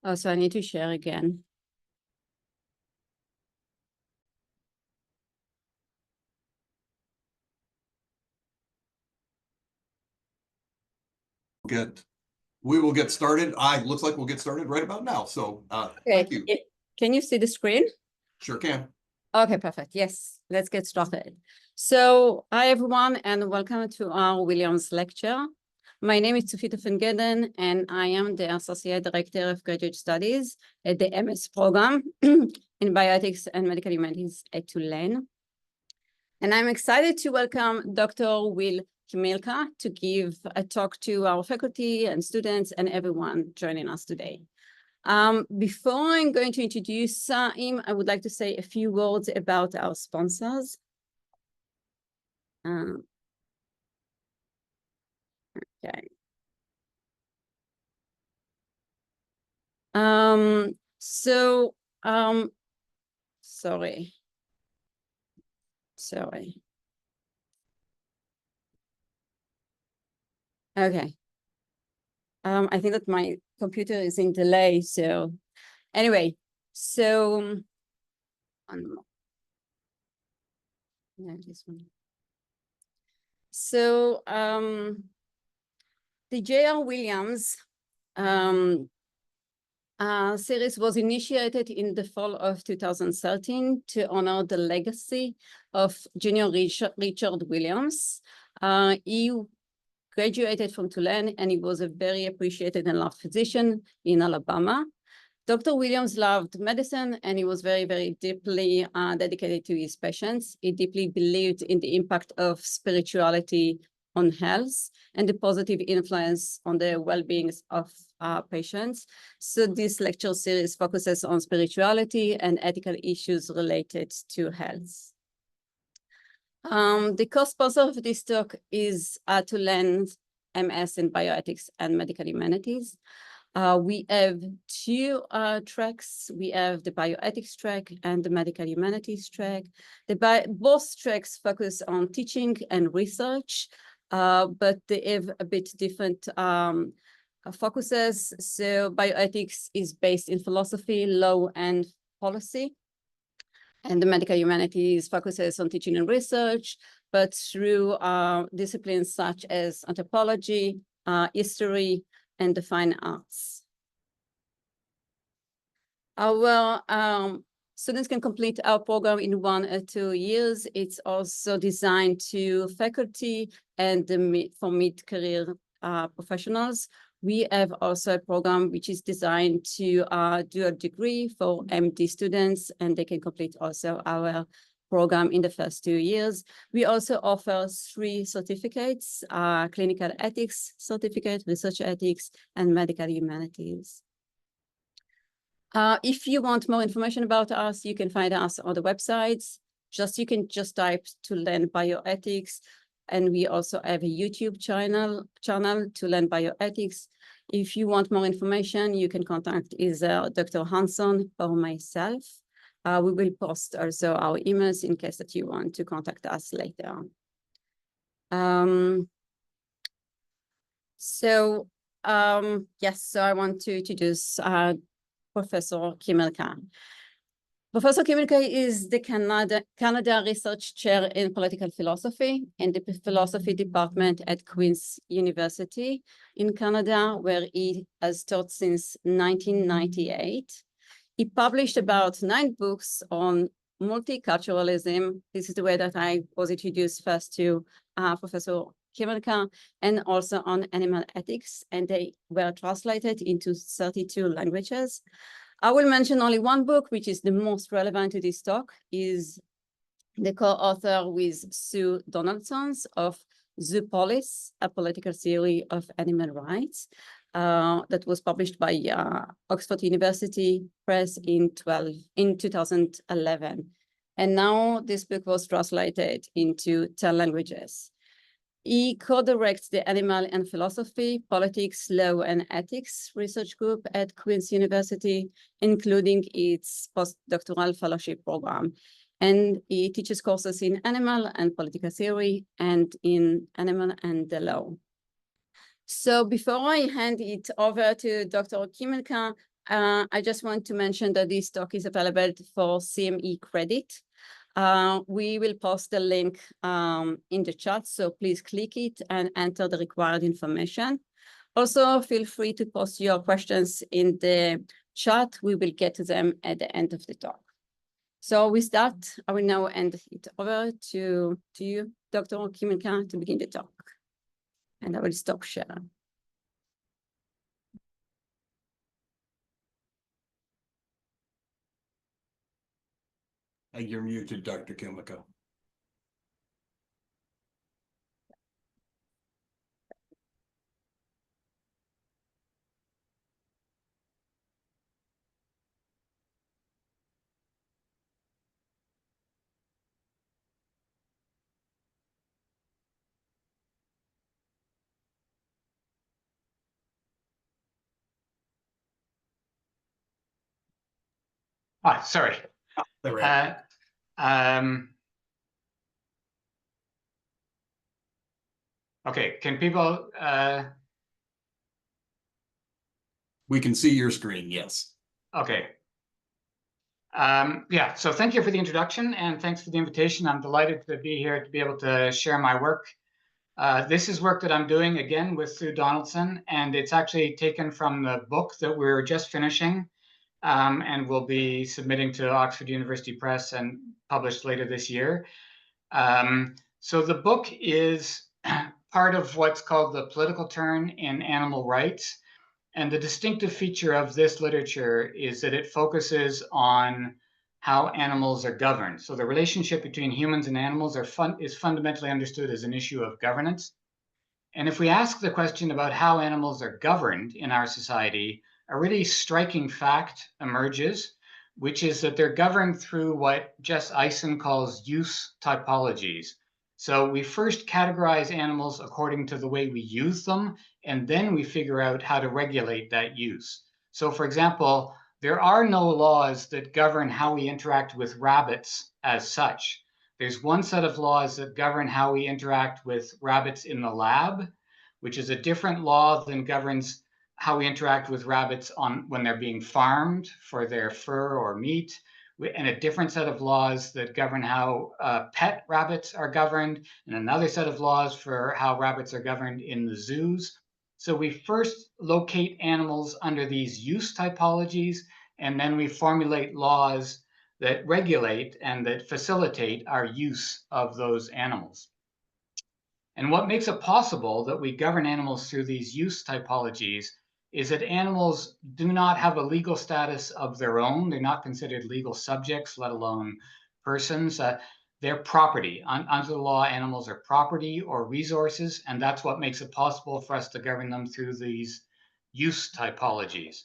Oh, so I need to share again. We will get started. Looks like we'll get started right about now. So Okay. thank you. Can you see the screen? Sure can. Okay, perfect. Yes, let's get started. So hi, everyone, and welcome to our Williams lecture. My name is Tsufita Fengeden, and I am the Associate Director of Graduate Studies at the MS program in Bioethics and Medical Humanities at Tulane. And I'm excited to welcome Dr. Will Kymlicka to give a talk to our faculty and students and everyone joining us today. Before I'm going to introduce him, I would like to say a few words about our sponsors. Okay. Sorry. Okay. I think that my computer is in delay, so anyway, so one more. No, this one. So the J.R. Williams series was initiated in the fall of 2013 to honor the legacy of Junior Richard Williams. He graduated from Tulane, and he was a very appreciated and loved physician in Alabama. Dr. Williams loved medicine, and he was very, very deeply dedicated to his patients. He deeply believed in the impact of spirituality on health and the positive influence on the well-being of patients. So this lecture series focuses on spirituality and ethical issues related to health. The co-sponsor of this talk is Tulane's MS in Bioethics and Medical Humanities. We have two tracks. We have the bioethics track and the medical humanities track. Both tracks focus on teaching and research, but they have a bit different focuses. So bioethics is based in philosophy, law, and policy. And the medical humanities focuses on teaching and research, but through disciplines such as anthropology, history, and the fine arts. Our students can complete our program in 1 or 2 years. It's also designed to faculty and for mid-career professionals. We have also a program which is designed to do a degree for MD students, and they can complete also our program in the first 2 years. We also offer 3 certificates, clinical ethics certificate, research ethics, and medical humanities. If you want more information about us, you can find us on the websites. You can just type Tulane Bioethics, and we also have a YouTube channel Tulane Bioethics. If you want more information, you can contact either Dr. Hanson or myself. We will post also our emails in case that you want to contact us later. Yes, so I want to introduce Professor Kymlicka. Professor Kymlicka is the Canada Research Chair in Political Philosophy in the Philosophy Department at Queen's University in Canada, where he has taught since 1998. He published about 9 books on multiculturalism. This is the way that I was introduced first to Professor Kymlicka, and also on animal ethics, and they were translated into 32 languages. I will mention only one book, which is the most relevant to this talk, is the co-author with Sue Donaldson of Zoopolis, A Political Theory of Animal Rights, that was published by Oxford University Press in 2011. And now this book was translated into 10 languages. He co-directs the Animal and Philosophy, Politics, Law, and Ethics research group at Queen's University, including its postdoctoral fellowship program. And he teaches courses in animal and political theory and in animal and the law. So before I hand it over to Dr. Kymlicka, I just want to mention that this talk is available for CME credit. We will post the link in the chat, so please click it and enter the required information. Also, feel free to post your questions in the chat. We will get to them at the end of the talk. So with that, I will now hand it over to you, Dr. Kymlicka, to begin the talk. And I will stop sharing. You're muted, Dr. Kymlicka. Sorry. Okay, can people... We can see your screen, yes. Okay. Yeah, so thank you for the introduction and thanks for the invitation. I'm delighted to be here to be able to share my work. This is work that I'm doing again with Sue Donaldson, and it's actually taken from the book that we're just finishing and will be submitting to Oxford University Press and published later this year. So the book is part of what's called the political turn in animal rights. And the distinctive feature of this literature is that it focuses on how animals are governed. So the relationship between humans and animals is fundamentally understood as an issue of governance. And if we ask the question about how animals are governed in our society, a really striking fact emerges, which is that they're governed through what Jess Eisen calls use typologies. So we first categorize animals according to the way we use them, and then we figure out how to regulate that use. So for example, there are no laws that govern how we interact with rabbits as such. There's one set of laws that govern how we interact with rabbits in the lab, which is a different law than governs how we interact with rabbits when they're being farmed for their fur or meat, and a different set of laws that govern how pet rabbits are governed, and another set of laws for how rabbits are governed in the zoos. So we first locate animals under these use typologies, and then we formulate laws that regulate and that facilitate our use of those animals. And what makes it possible that we govern animals through these use typologies is that animals do not have a legal status of their own. They're not considered legal subjects, let alone persons. They're property. Under the law, animals are property or resources, and that's what makes it possible for us to govern them through these use typologies.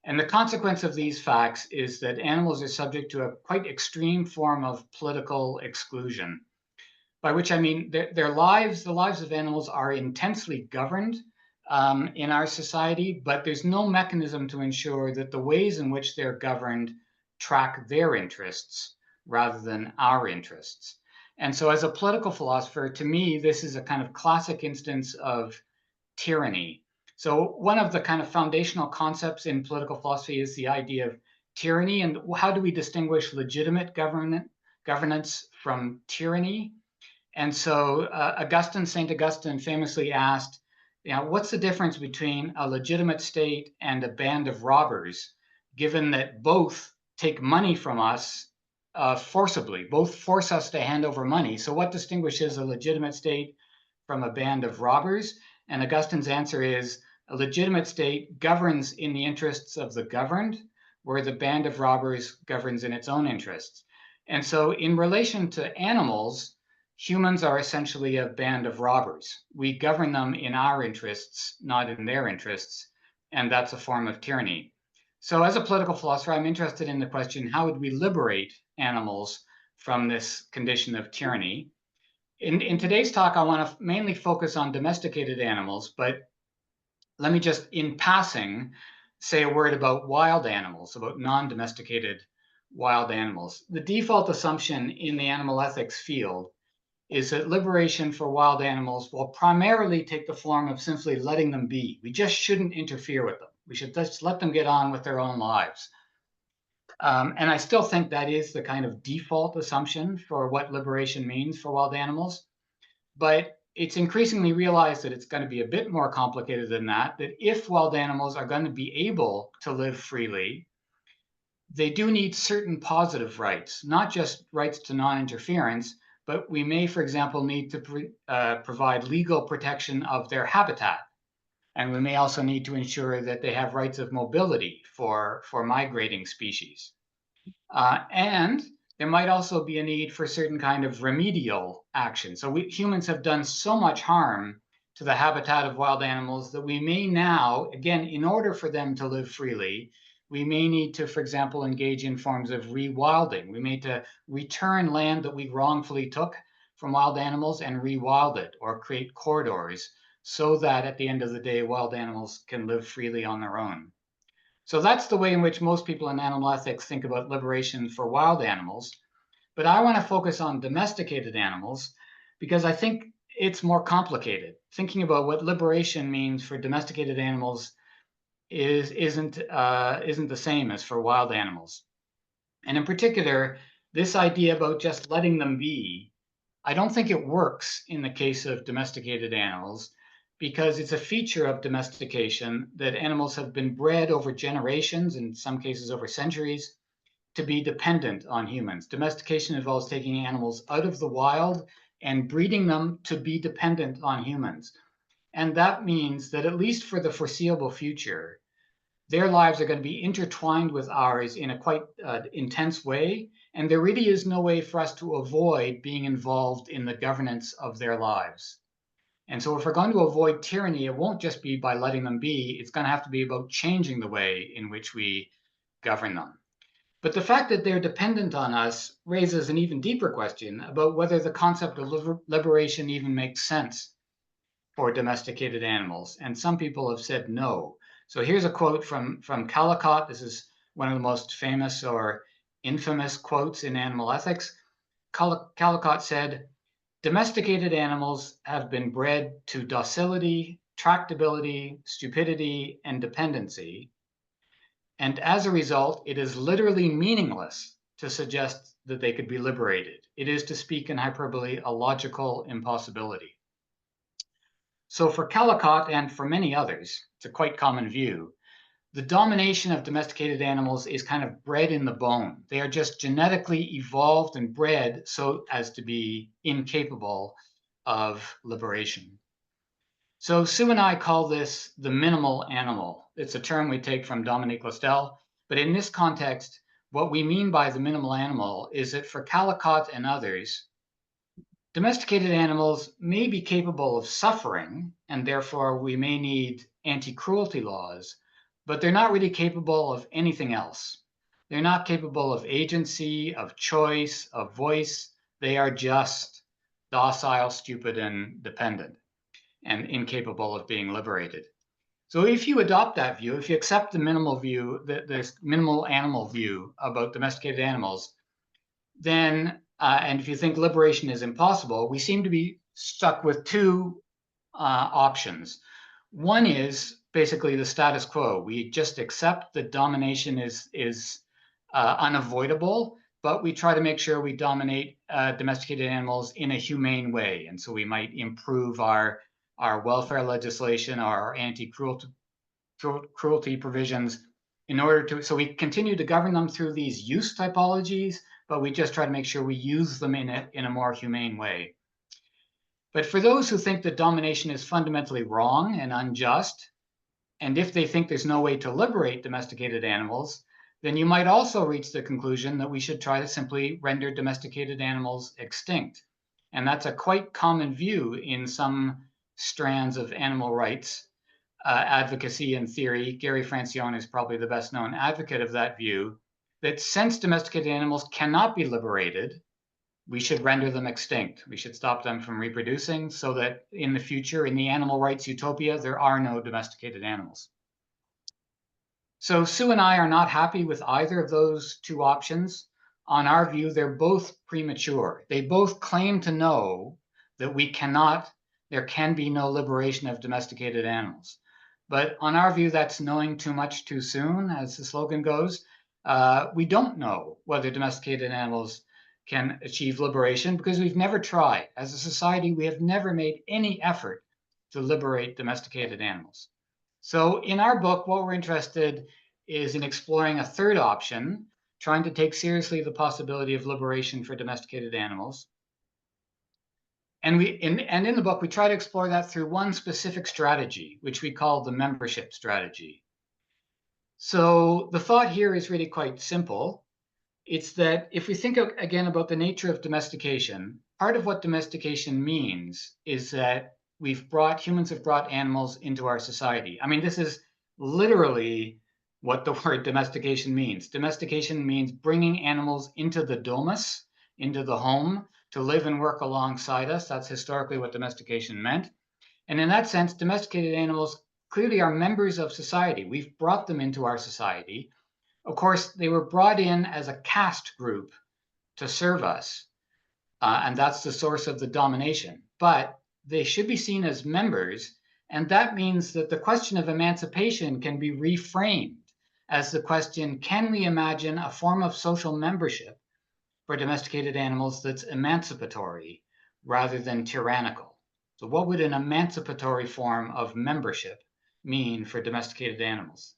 And the consequence of these facts is that animals are subject to a quite extreme form of political exclusion, by which I mean the lives of animals are intensely governed in our society, but there's no mechanism to ensure that the ways in which they're governed track their interests rather than our interests. And so as a political philosopher, to me, this is a kind of classic instance of tyranny. So one of the kind of foundational concepts in political philosophy is the idea of tyranny, and how do we distinguish legitimate governance from tyranny? And so St. Augustine famously asked, what's the difference between a legitimate state and a band of robbers, given that both take money from us forcibly, both force us to hand over money? So what distinguishes a legitimate state from a band of robbers? And Augustine's answer is, a legitimate state governs in the interests of the governed, where the band of robbers governs in its own interests. And so in relation to animals, humans are essentially a band of robbers. We govern them in our interests, not in their interests, and that's a form of tyranny. So as a political philosopher, I'm interested in the question, how would we liberate animals from this condition of tyranny? In today's talk, I want to mainly focus on domesticated animals, but let me just, in passing, say a word about wild animals, about non-domesticated wild animals. The default assumption in the animal ethics field is that liberation for wild animals will primarily take the form of simply letting them be. We just shouldn't interfere with them. We should just let them get on with their own lives. And I still think that is the kind of default assumption for what liberation means for wild animals. But it's increasingly realized that it's going to be a bit more complicated than that, that if wild animals are going to be able to live freely, they do need certain positive rights, not just rights to non-interference, but we may, for example, need to provide legal protection of their habitat. And we may also need to ensure that they have rights of mobility for migrating species. And there might also be a need for certain kind of remedial action. So humans have done so much harm to the habitat of wild animals that we may now, again, in order for them to live freely, we may need to, for example, engage in forms of rewilding. We may need to return land that we wrongfully took from wild animals and rewild it, or create corridors so that at the end of the day, wild animals can live freely on their own. So that's the way in which most people in animal ethics think about liberation for wild animals. But I want to focus on domesticated animals because I think it's more complicated. Thinking about what liberation means for domesticated animals isn't the same as for wild animals. And in particular, this idea about just letting them be, I don't think it works in the case of domesticated animals, because it's a feature of domestication that animals have been bred over generations, in some cases over centuries, to be dependent on humans. Domestication involves taking animals out of the wild and breeding them to be dependent on humans. And that means that at least for the foreseeable future, their lives are going to be intertwined with ours in a quite intense way. And there really is no way for us to avoid being involved in the governance of their lives. And so if we're going to avoid tyranny, it won't just be by letting them be, it's going to have to be about changing the way in which we govern them. But the fact that they're dependent on us raises an even deeper question about whether the concept of liberation even makes sense for domesticated animals. And some people have said no. So here's a quote from Kymlicka. This is one of the most famous or infamous quotes in animal ethics. Kymlicka said, "Domesticated animals have been bred to docility, tractability, stupidity, and dependency. And as a result, it is literally meaningless to suggest that they could be liberated. It is, to speak in hyperbole, a logical impossibility." So for Kymlicka and for many others, it's a quite common view, the domination of domesticated animals is kind of bred in the bone. They are just genetically evolved and bred so as to be incapable of liberation. So Sue and I call this the minimal animal. It's a term we take from Dominique Lastel, but in this context, what we mean by the minimal animal is that for Kymlicka and others, domesticated animals may be capable of suffering, and therefore we may need anti-cruelty laws, but they're not really capable of anything else. They're not capable of agency, of choice, of voice. They are just docile, stupid, and dependent, and incapable of being liberated. So if you adopt that view, if you accept the minimal view, this minimal animal view about domesticated animals, then and if you think liberation is impossible, we seem to be stuck with two options. One is basically the status quo. We just accept that domination is unavoidable, but we try to make sure we dominate domesticated animals in a humane way. And so we might improve our welfare legislation, our anti-cruelty provisions in order to, so we continue to govern them through these use typologies, but we just try to make sure we use them in a more humane way. But for those who think that domination is fundamentally wrong and unjust, and if they think there's no way to liberate domesticated animals, then you might also reach the conclusion that we should try to simply render domesticated animals extinct. And that's a quite common view in some strands of animal rights advocacy and theory. Gary Francione is probably the best known advocate of that view, that since domesticated animals cannot be liberated, we should render them extinct. We should stop them from reproducing so that in the future, in the animal rights utopia, there are no domesticated animals. So Sue and I are not happy with either of those two options. On our view, they're both premature. They both claim to know that there can be no liberation of domesticated animals. But on our view, that's knowing too much too soon, as the slogan goes. We don't know whether domesticated animals can achieve liberation because we've never tried. As a society, we have never made any effort to liberate domesticated animals. So in our book, what we're interested is in exploring a third option, trying to take seriously the possibility of liberation for domesticated animals. And in the book, we try to explore that through one specific strategy, which we call the membership strategy. So the thought here is really quite simple. It's that if we think again about the nature of domestication, part of what domestication means is that humans have brought animals into our society. I mean, this is literally what the word domestication means. Domestication means bringing animals into the domus, into the home, to live and work alongside us. That's historically what domestication meant. And in that sense, domesticated animals clearly are members of society. We've brought them into our society. Of course, they were brought in as a caste group to serve us, and that's the source of the domination. But they should be seen as members, and that means that the question of emancipation can be reframed as the question, can we imagine a form of social membership for domesticated animals that's emancipatory rather than tyrannical? So what would an emancipatory form of membership mean for domesticated animals?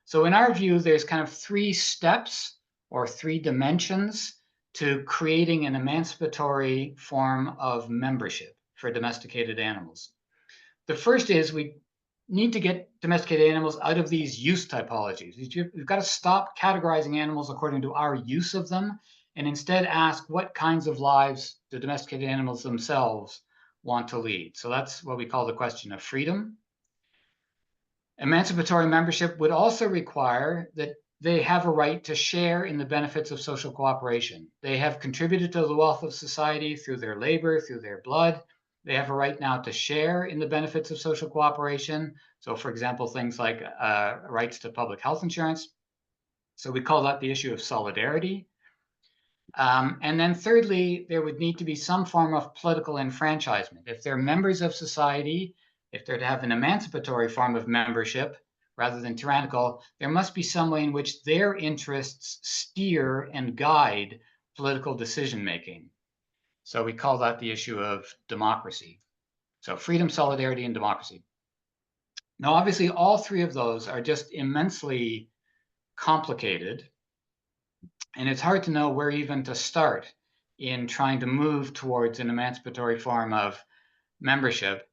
So in our view, there's kind of 3 steps or 3 dimensions to creating an emancipatory form of membership for domesticated animals. The first is we need to get domesticated animals out of these use typologies. We've got to stop categorizing animals according to our use of them and instead ask what kinds of lives do domesticated animals themselves want to lead. So that's what we call the question of freedom. Emancipatory membership would also require that they have a right to share in the benefits of social cooperation. They have contributed to the wealth of society through their labor, through their blood. They have a right now to share in the benefits of social cooperation. So, for example, things like rights to public health insurance. So we call that the issue of solidarity. And then thirdly, there would need to be some form of political enfranchisement. If they're members of society, if they're to have an emancipatory form of membership rather than tyrannical, there must be some way in which their interests steer and guide political decision-making. So we call that the issue of democracy. So freedom, solidarity, and democracy. Now, obviously, all 3 of those are just immensely complicated. And it's hard to know where even to start in trying to move towards an emancipatory form of membership.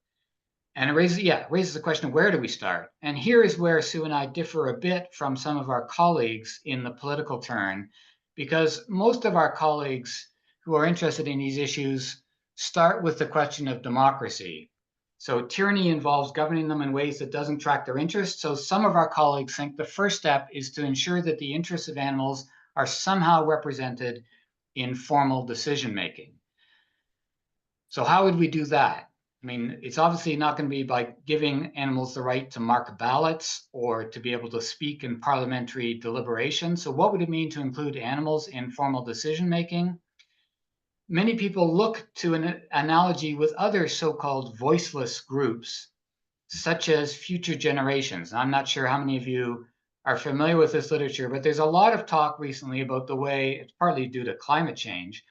And it raises the question of where do we start? And here is where Sue and I differ a bit from some of our colleagues in the political turn, because most of our colleagues who are interested in these issues start with the question of democracy. So tyranny involves governing them in ways that doesn't track their interests. So some of our colleagues think the first step is to ensure that the interests of animals are somehow represented in formal decision-making. So how would we do that? I mean, it's obviously not going to be by giving animals the right to mark ballots or to be able to speak in parliamentary deliberation. So what would it mean to include animals in formal decision-making? Many people look to an analogy with other so-called voiceless groups, such as future generations. I'm not sure how many of you are familiar with this literature, but there's a lot of talk recently about the way, it's partly due to climate change,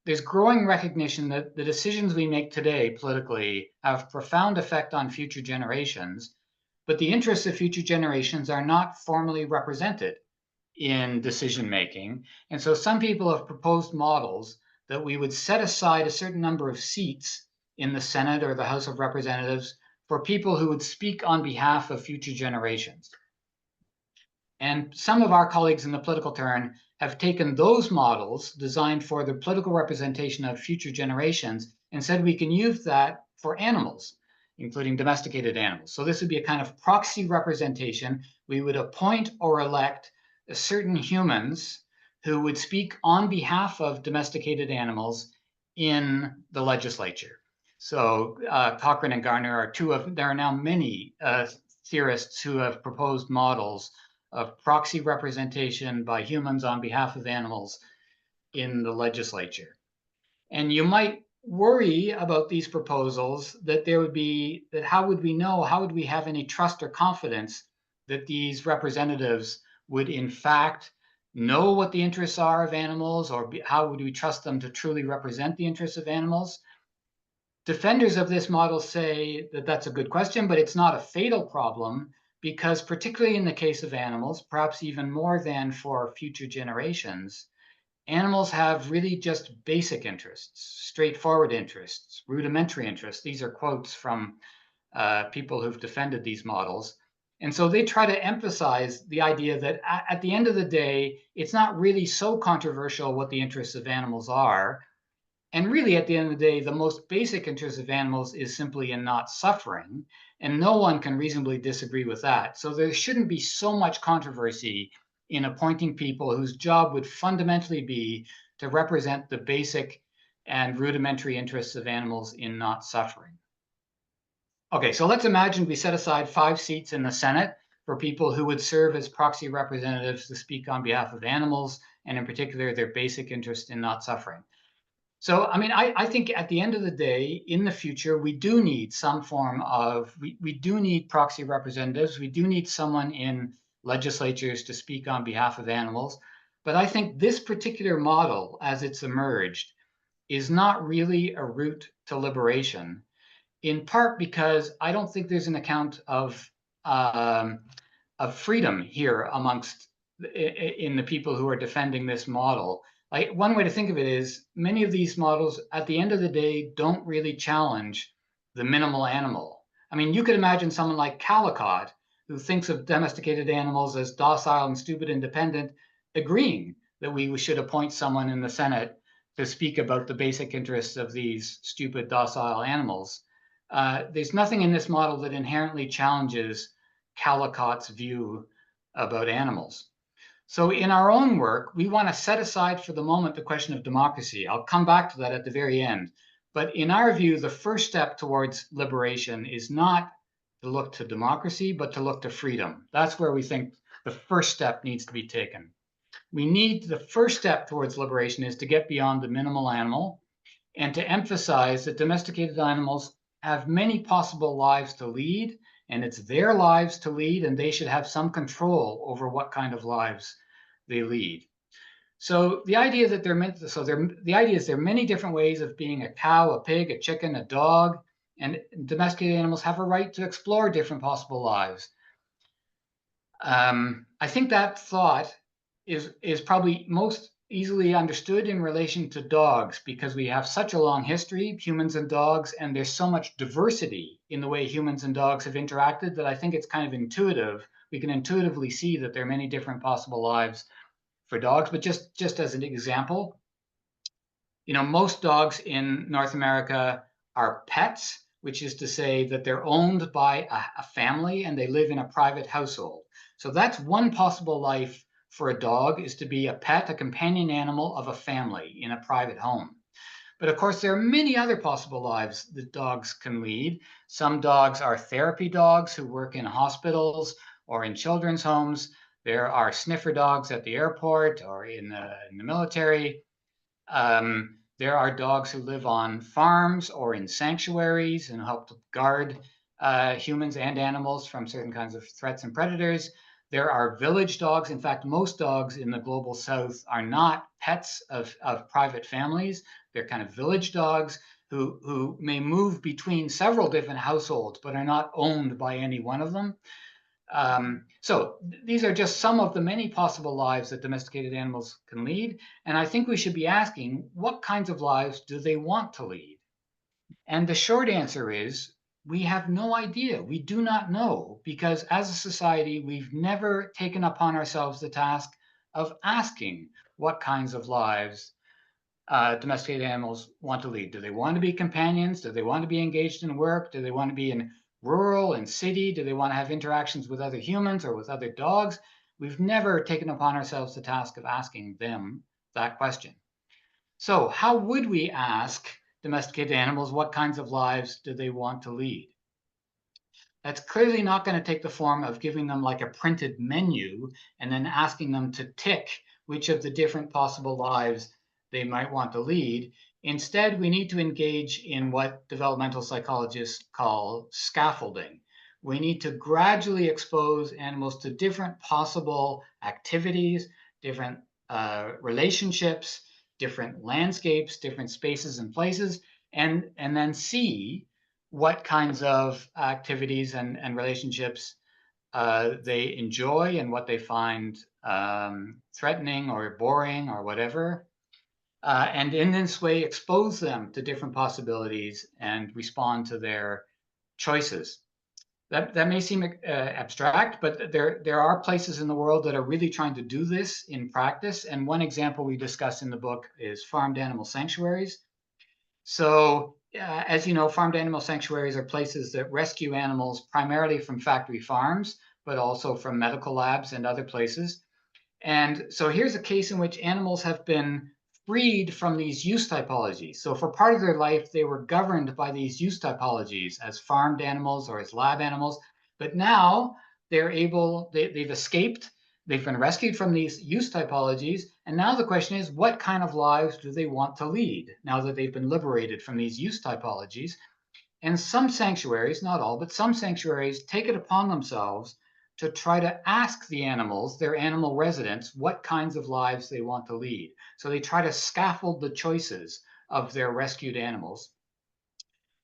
there's growing recognition that the decisions we make today politically have profound effect on future generations, but the interests of future generations are not formally represented in decision making. And so some people have proposed models that we would set aside a certain number of seats in the Senate or the House of Representatives for people who would speak on behalf of future generations. And some of our colleagues in the political turn have taken those models designed for the political representation of future generations and said we can use that for animals, including domesticated animals. So this would be a kind of proxy representation. We would appoint or elect certain humans who would speak on behalf of domesticated animals in the legislature. So Cochrane and Garner are there are now many theorists who have proposed models of proxy representation by humans on behalf of animals in the legislature. And you might worry about these proposals that how would we know, how would we have any trust or confidence that these representatives would in fact know what the interests are of animals, or how would we trust them to truly represent the interests of animals? Defenders of this model say that that's a good question, but it's not a fatal problem, because particularly in the case of animals, perhaps even more than for future generations, animals have really just basic interests, straightforward interests, rudimentary interests. These are quotes from people who've defended these models. And so they try to emphasize the idea that at the end of the day, it's not really so controversial what the interests of animals are. And really, at the end of the day, the most basic interest of animals is simply in not suffering. And no one can reasonably disagree with that. So there shouldn't be so much controversy in appointing people whose job would fundamentally be to represent the basic and rudimentary interests of animals in not suffering. Okay, so let's imagine we set aside 5 seats in the Senate for people who would serve as proxy representatives to speak on behalf of animals, and in particular, their basic interest in not suffering. So, I mean, I think at the end of the day, in the future, we do need some form of, we do need proxy representatives. We do need someone in legislatures to speak on behalf of animals. But I think this particular model, as it's emerged, is not really a route to liberation, in part because I don't think there's an account of freedom here amongst in the people who are defending this model. Like, one way to think of it is many of these models at the end of the day don't really challenge the minimal animal. I mean, you could imagine someone like Kymlicka, who thinks of domesticated animals as docile and stupid and dependent, agreeing that we should appoint someone in the Senate to speak about the basic interests of these stupid docile animals. There's nothing in this model that inherently challenges Kymlicka's view about animals. So in our own work, we want to set aside for the moment the question of democracy. I'll come back to that at the very end. But in our view, the first step towards liberation is not to look to democracy, but to look to freedom. That's where we think the first step needs to be taken. The first step towards liberation is to get beyond the minimal animal and to emphasize that domesticated animals have many possible lives to lead, and it's their lives to lead, and they should have some control over what kind of lives they lead. So the idea that the idea is there are many different ways of being a cow, a pig, a chicken, a dog, and domesticated animals have a right to explore different possible lives. I think that thought is probably most easily understood in relation to dogs, because we have such a long history, humans and dogs, and there's so much diversity in the way humans and dogs have interacted that I think it's kind of intuitive. We can intuitively see that there are many different possible lives for dogs. But just as an example, most dogs in North America are pets, which is to say that they're owned by a family and they live in a private household. So that's one possible life for a dog, is to be a pet, a companion animal of a family in a private home. But of course, there are many other possible lives that dogs can lead. Some dogs are therapy dogs who work in hospitals or in children's homes. There are sniffer dogs at the airport or in the military. There are dogs who live on farms or in sanctuaries and help to guard humans and animals from certain kinds of threats and predators. There are village dogs. In fact, most dogs in the global south are not pets of private families. They're kind of village dogs who may move between several different households, but are not owned by any one of them. So these are just some of the many possible lives that domesticated animals can lead. And I think we should be asking, what kinds of lives do they want to lead? And the short answer is, we have no idea. We do not know, because as a society, we've never taken upon ourselves the task of asking what kinds of lives domesticated animals want to lead. Do they want to be companions? Do they want to be engaged in work? Do they want to be in rural and city? Do they want to have interactions with other humans or with other dogs? We've never taken upon ourselves the task of asking them that question. So how would we ask domesticated animals what kinds of lives do they want to lead? That's clearly not going to take the form of giving them like a printed menu and then asking them to tick which of the different possible lives they might want to lead. Instead, we need to engage in what developmental psychologists call scaffolding. We need to gradually expose animals to different possible activities, different relationships, different landscapes, different spaces and places, and then see what kinds of activities and relationships they enjoy and what they find threatening or boring or whatever. And in this way, expose them to different possibilities and respond to their choices. That may seem abstract, but there are places in the world that are really trying to do this in practice. And one example we discuss in the book is farmed animal sanctuaries. So as you know, farmed animal sanctuaries are places that rescue animals primarily from factory farms, but also from medical labs and other places. And so here's a case in which animals have been freed from these use typologies. So for part of their life, they were governed by these use typologies as farmed animals or as lab animals. But now they've escaped, they've been rescued from these use typologies. And now the question is, what kind of lives do they want to lead now that they've been liberated from these use typologies? And some sanctuaries, not all, but some sanctuaries take it upon themselves to try to ask the animals, their animal residents, what kinds of lives they want to lead. So they try to scaffold the choices of their rescued animals.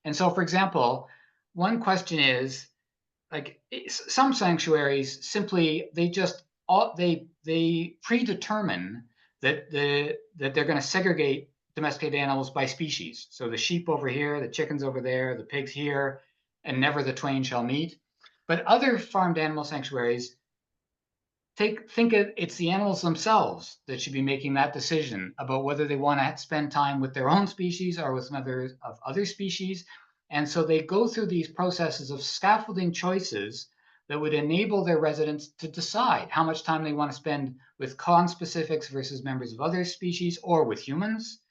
And so, for example, one question is, like, some sanctuaries simply, they predetermine that they're going to segregate domesticated animals by species. So the sheep over here, the chickens over there, the pigs here, and never the twain shall meet. But other farmed animal sanctuaries think it's the animals themselves that should be making that decision about whether they want to spend time with their own species or with members of other species. And so they go through these processes of scaffolding choices that would enable their residents to decide how much time they want to spend with conspecifics versus members of other species or with humans,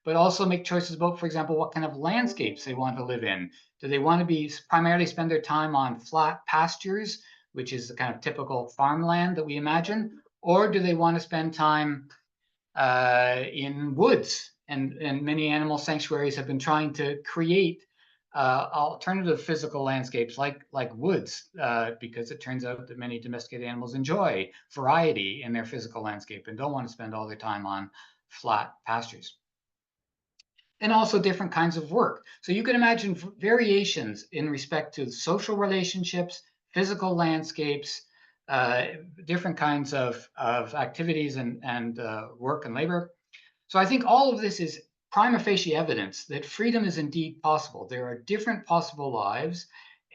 but also make choices about, for example, what kind of landscapes they want to live in. Do they want to be primarily spend their time on flat pastures, which is the kind of typical farmland that we imagine, or do they want to spend time in woods? And many animal sanctuaries have been trying to create alternative physical landscapes like woods, because it turns out that many domesticated animals enjoy variety in their physical landscape and don't want to spend all their time on flat pastures. And also different kinds of work. So you can imagine variations in respect to social relationships, physical landscapes, different kinds of activities and work and labor. So I think all of this is prima facie evidence that freedom is indeed possible. There are different possible lives,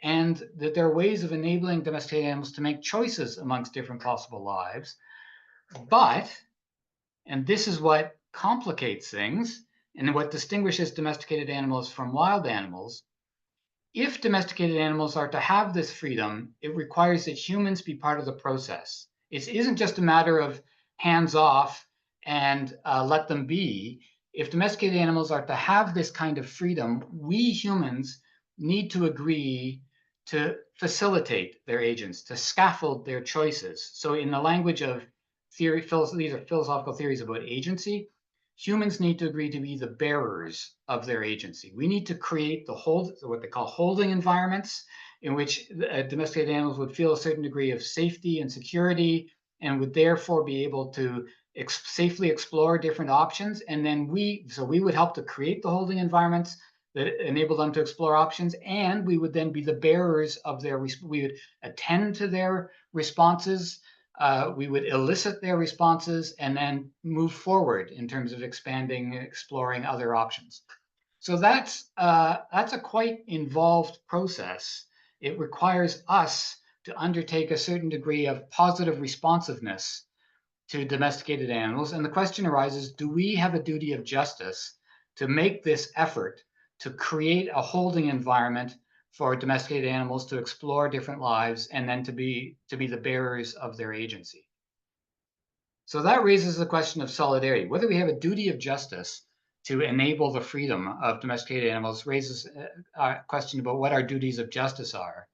and that there are ways of enabling domesticated animals to make choices amongst different possible lives. But, and this is what complicates things, and what distinguishes domesticated animals from wild animals, if domesticated animals are to have this freedom, it requires that humans be part of the process. It isn't just a matter of hands off and let them be. If domesticated animals are to have this kind of freedom, we humans need to agree to facilitate their agents, to scaffold their choices. So in the language of theory, these are philosophical theories about agency. Humans need to agree to be the bearers of their agency. We need to create what they call holding environments, in which domesticated animals would feel a certain degree of safety and security, and would therefore be able to safely explore different options. And then we would help to create the holding environments that enable them to explore options, and we would then be the bearers of we would attend to their responses. We would elicit their responses and then move forward in terms of exploring other options. So that's a quite involved process. It requires us to undertake a certain degree of positive responsiveness to domesticated animals. And the question arises, do we have a duty of justice to make this effort to create a holding environment for domesticated animals to explore different lives and then to be the bearers of their agency? So that raises the question of solidarity. Whether we have a duty of justice to enable the freedom of domesticated animals raises a question about what our duties of justice are.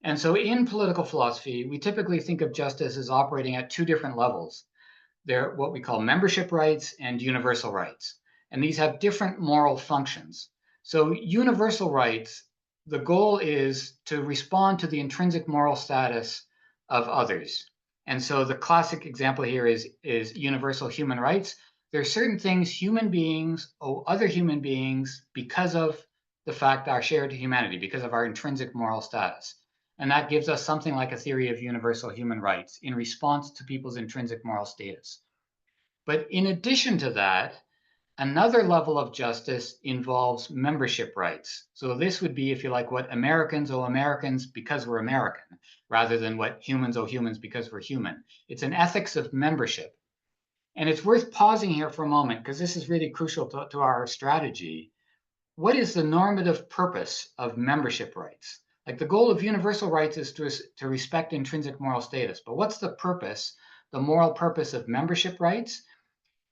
And so in political philosophy, we typically think of justice as operating at two different levels. They're what we call membership rights and universal rights. and these have different moral functions. So universal rights, the goal is to respond to the intrinsic moral status of others. And so the classic example here is universal human rights. There are certain things human beings owe other human beings because of the fact our shared humanity, because of our intrinsic moral status. And that gives us something like a theory of universal human rights in response to people's intrinsic moral status. But in addition to that, another level of justice involves membership rights. So this would be, if you like, what Americans owe Americans because we're American, rather than what humans owe humans because we're human. It's an ethics of membership. And it's worth pausing here for a moment, because this is really crucial to our strategy. What is the normative purpose of membership rights? Like, the goal of universal rights is to respect intrinsic moral status. But what's the purpose, the moral purpose of membership rights?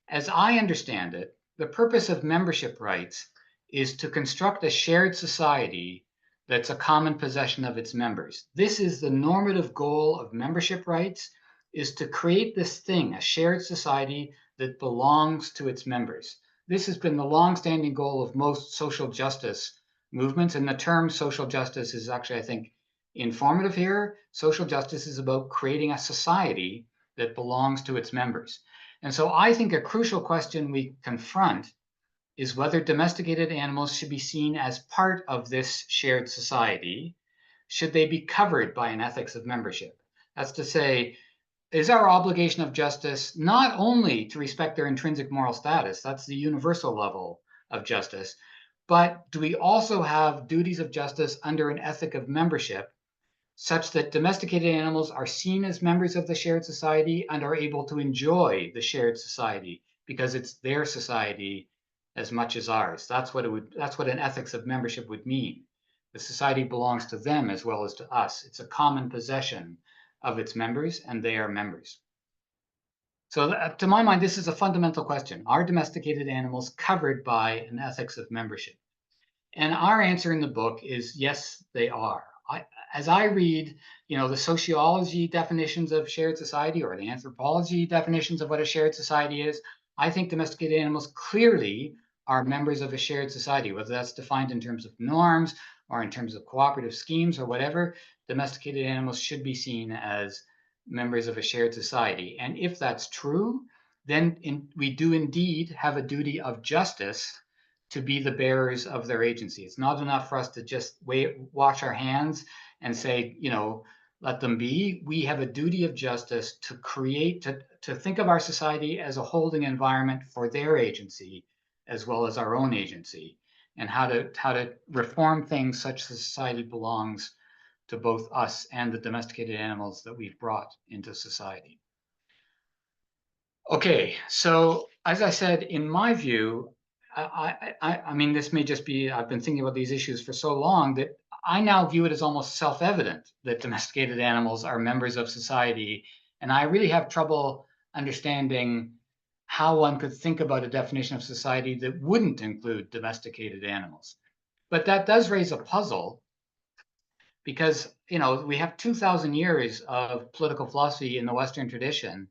As I understand it, the purpose of membership rights is to construct a shared society that's a common possession of its members. This is the normative goal of membership rights, is to create this thing, a shared society that belongs to its members. This has been the long-standing goal of most social justice movements, and the term social justice is actually, I think, informative here. Social justice is about creating a society that belongs to its members. And so I think a crucial question we confront is whether domesticated animals should be seen as part of this shared society. Should they be covered by an ethics of membership? That's to say, is our obligation of justice not only to respect their intrinsic moral status, that's the universal level of justice, but do we also have duties of justice under an ethic of membership, such that domesticated animals are seen as members of the shared society and are able to enjoy the shared society because it's their society as much as ours? That's what an ethics of membership would mean. The society belongs to them as well as to us. It's a common possession of its members, and they are members. So to my mind, this is a fundamental question. Are domesticated animals covered by an ethics of membership? And our answer in the book is yes, they are. As I read, the sociology definitions of shared society or the anthropology definitions of what a shared society is, I think domesticated animals clearly are members of a shared society, whether that's defined in terms of norms or in terms of cooperative schemes or whatever. Domesticated animals should be seen as members of a shared society. And if that's true, then we do indeed have a duty of justice to be the bearers of their agency. It's not enough for us to just wash our hands and say, let them be. We have a duty of justice to create, to think of our society as a holding environment for their agency, as well as our own agency, and how to reform things such that society belongs to both us and the domesticated animals that we've brought into society. Okay, so as I said, in my view, I mean, this may just be, I've been thinking about these issues for so long that I now view it as almost self-evident that domesticated animals are members of society. And I really have trouble understanding how one could think about a definition of society that wouldn't include domesticated animals. But that does raise a puzzle, because, we have 2,000 years of political philosophy in the Western tradition.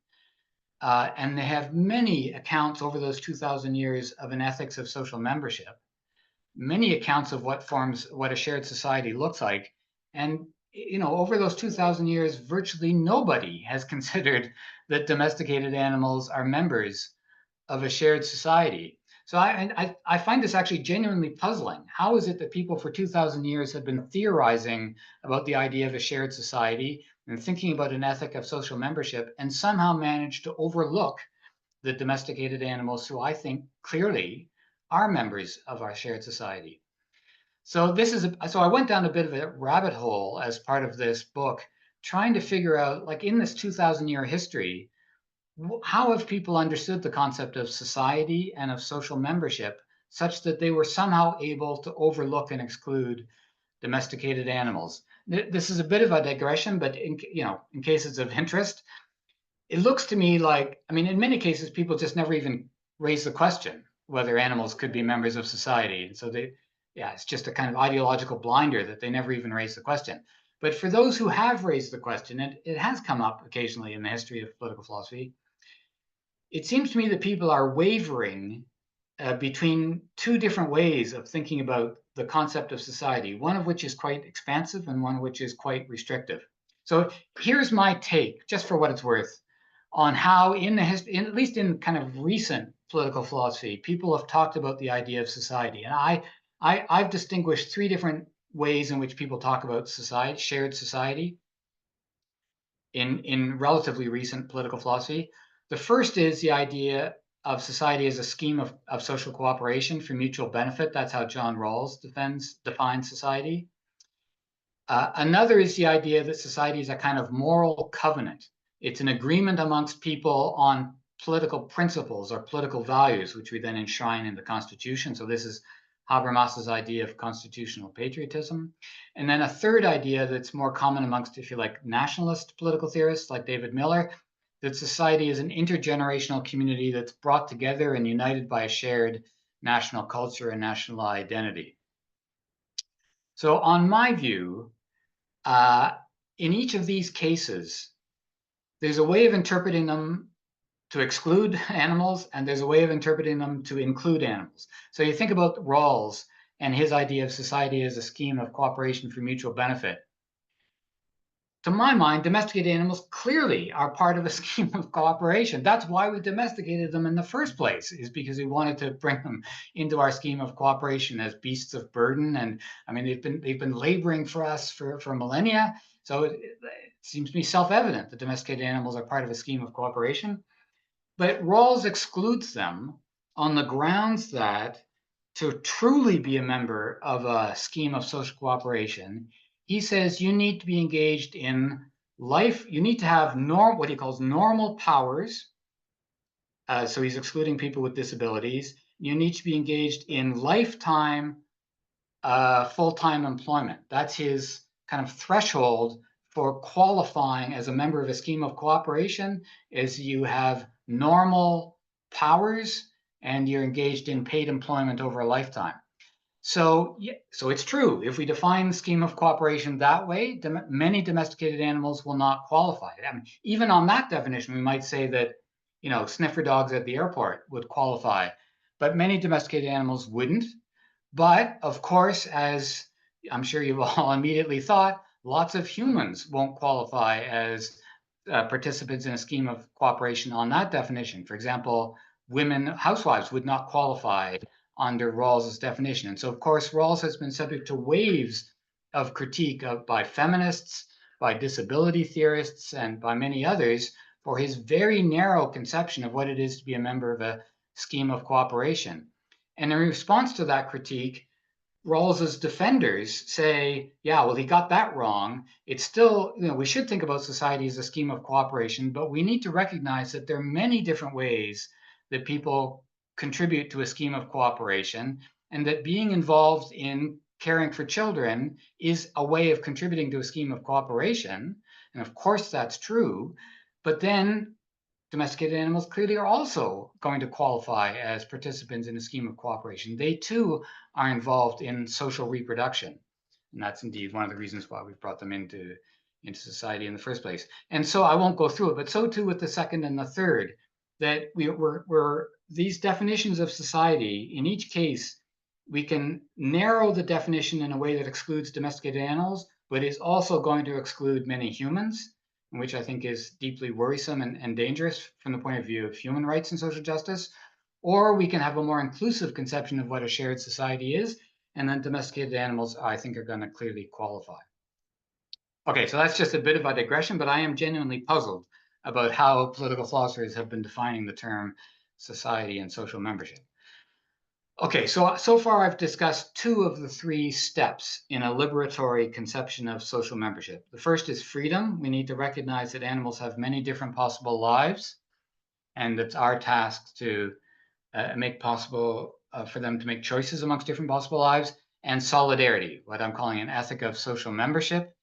And they have many accounts over those 2,000 years of an ethics of social membership, many accounts of what a shared society looks like. And, over those 2,000 years, virtually nobody has considered that domesticated animals are members of a shared society. So I find this actually genuinely puzzling. How is it that people for 2,000 years have been theorizing about the idea of a shared society and thinking about an ethic of social membership, and somehow managed to overlook the domesticated animals who I think clearly are members of our shared society? So so I went down a bit of a rabbit hole as part of this book, trying to figure out, like, in this 2,000-year history, how have people understood the concept of society and of social membership such that they were somehow able to overlook and exclude domesticated animals? This is a bit of a digression, but in cases of interest, it looks to me like, I mean, in many cases, people just never even raise the question whether animals could be members of society. And so it's just a kind of ideological blinder that they never even raise the question. But for those who have raised the question, and it has come up occasionally in the history of political philosophy, it seems to me that people are wavering between two different ways of thinking about the concept of society, one of which is quite expansive and one which is quite restrictive. So here's my take, just for what it's worth, on how in the history, at least in kind of recent political philosophy, people have talked about the idea of society. And I've distinguished three different ways in which people talk about society, shared society, in relatively recent political philosophy. The first is the idea of society as a scheme of social cooperation for mutual benefit. That's how John Rawls defines society. Another is the idea that society is a kind of moral covenant. It's an agreement amongst people on political principles or political values, which we then enshrine in the Constitution. So this is Habermas's idea of constitutional patriotism. And then a third idea that's more common amongst, if you like, nationalist political theorists like David Miller, that society is an intergenerational community that's brought together and united by a shared national culture and national identity. So on my view, in each of these cases, there's a way of interpreting them to exclude animals, and there's a way of interpreting them to include animals. So you think about Rawls and his idea of society as a scheme of cooperation for mutual benefit. To my mind, domesticated animals clearly are part of a scheme of cooperation. That's why we domesticated them in the first place, is because we wanted to bring them into our scheme of cooperation as beasts of burden. And I mean, they've been laboring for us for millennia. So it seems to me self-evident that domesticated animals are part of a scheme of cooperation. But Rawls excludes them on the grounds that to truly be a member of a scheme of social cooperation, he says you need to be engaged in life. You need to have what he calls normal powers. So he's excluding people with disabilities. You need to be engaged in lifetime full-time employment. That's his kind of threshold for qualifying as a member of a scheme of cooperation, is you have normal powers and you're engaged in paid employment over a lifetime. So it's true. If we define the scheme of cooperation that way, many domesticated animals will not qualify. I mean, even on that definition, we might say that, sniffer dogs at the airport would qualify, but many domesticated animals wouldn't. But of course, as I'm sure you've all immediately thought, lots of humans won't qualify as participants in a scheme of cooperation on that definition. For example, women housewives would not qualify under Rawls's definition. And so, of course, Rawls has been subject to waves of critique by feminists, by disability theorists, and by many others for his very narrow conception of what it is to be a member of a scheme of cooperation. And in response to that critique, Rawls's defenders say, yeah, well, he got that wrong. It's still, we should think about society as a scheme of cooperation, but we need to recognize that there are many different ways that people contribute to a scheme of cooperation, and that being involved in caring for children is a way of contributing to a scheme of cooperation. And of course, that's true. But then domesticated animals clearly are also going to qualify as participants in a scheme of cooperation. They too are involved in social reproduction. And that's indeed one of the reasons why we've brought them into society in the first place. And so I won't go through it, but so too with the second and the third, that we're these definitions of society, in each case, we can narrow the definition in a way that excludes domesticated animals, but is also going to exclude many humans, which I think is deeply worrisome and dangerous from the point of view of human rights and social justice. Or we can have a more inclusive conception of what a shared society is, and then domesticated animals, I think, are going to clearly qualify. Okay, so that's just a bit of a digression, but I am genuinely puzzled about how political philosophers have been defining the term society and social membership. Okay, so far I've discussed two of the three steps in a liberatory conception of social membership. The first is freedom. We need to recognize that animals have many different possible lives, and it's our task to make possible for them to make choices amongst different possible lives. And solidarity, what I'm calling an ethic of social membership,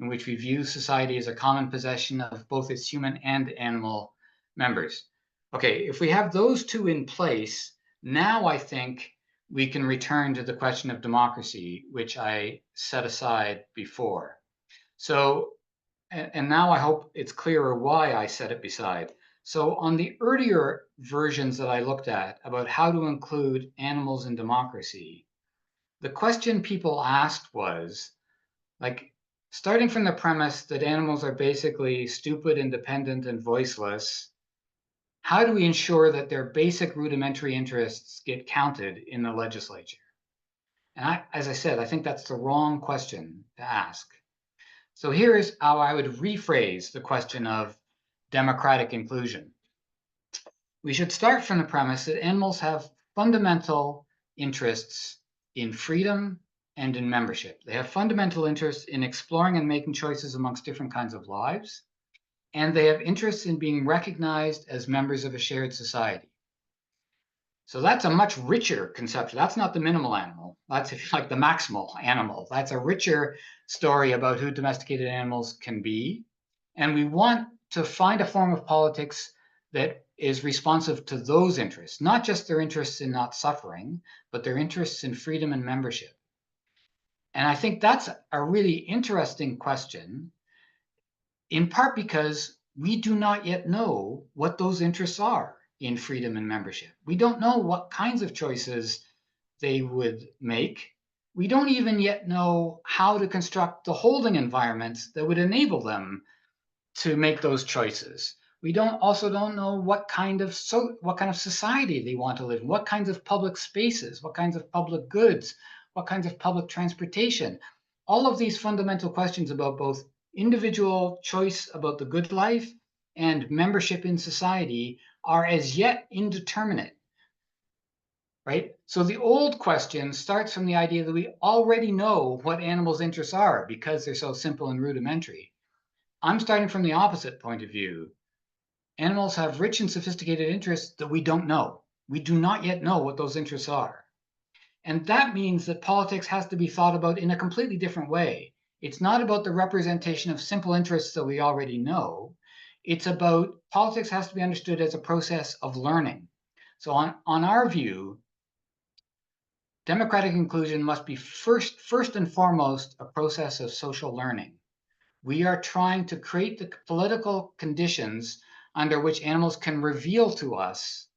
in which we view society as a common possession of both its human and animal members. Okay, if we have those two in place, now I think we can return to the question of democracy, which I set aside before. So, and now I hope it's clearer why I set it beside. So on the earlier versions that I looked at about how to include animals in democracy, the question people asked was, like, starting from the premise that animals are basically stupid, independent, and voiceless, how do we ensure that their basic rudimentary interests get counted in the legislature? And as I said, I think that's the wrong question to ask. So here is how I would rephrase the question of democratic inclusion. We should start from the premise that animals have fundamental interests in freedom and in membership. They have fundamental interests in exploring and making choices amongst different kinds of lives, and they have interests in being recognized as members of a shared society. So that's a much richer conception. That's not the minimal animal. That's, if you like, the maximal animal. That's a richer story about who domesticated animals can be. And we want to find a form of politics that is responsive to those interests, not just their interests in not suffering, but their interests in freedom and membership. And I think that's a really interesting question, in part because we do not yet know what those interests are in freedom and membership. We don't know what kinds of choices they would make. We don't even yet know how to construct the holding environments that would enable them to make those choices. We also don't know what kind of society they want to live in, what kinds of public spaces, what kinds of public goods, what kinds of public transportation. All of these fundamental questions about both individual choice about the good life and membership in society are as yet indeterminate, right? So the old question starts from the idea that we already know what animals' interests are because they're so simple and rudimentary. I'm starting from the opposite point of view. Animals have rich and sophisticated interests that we don't know. We do not yet know what those interests are. And that means that politics has to be thought about in a completely different way. It's not about the representation of simple interests that we already know. It's about politics has to be understood as a process of learning. So on our view, democratic inclusion must be first and foremost a process of social learning. We are trying to create the political conditions under which animals can reveal to us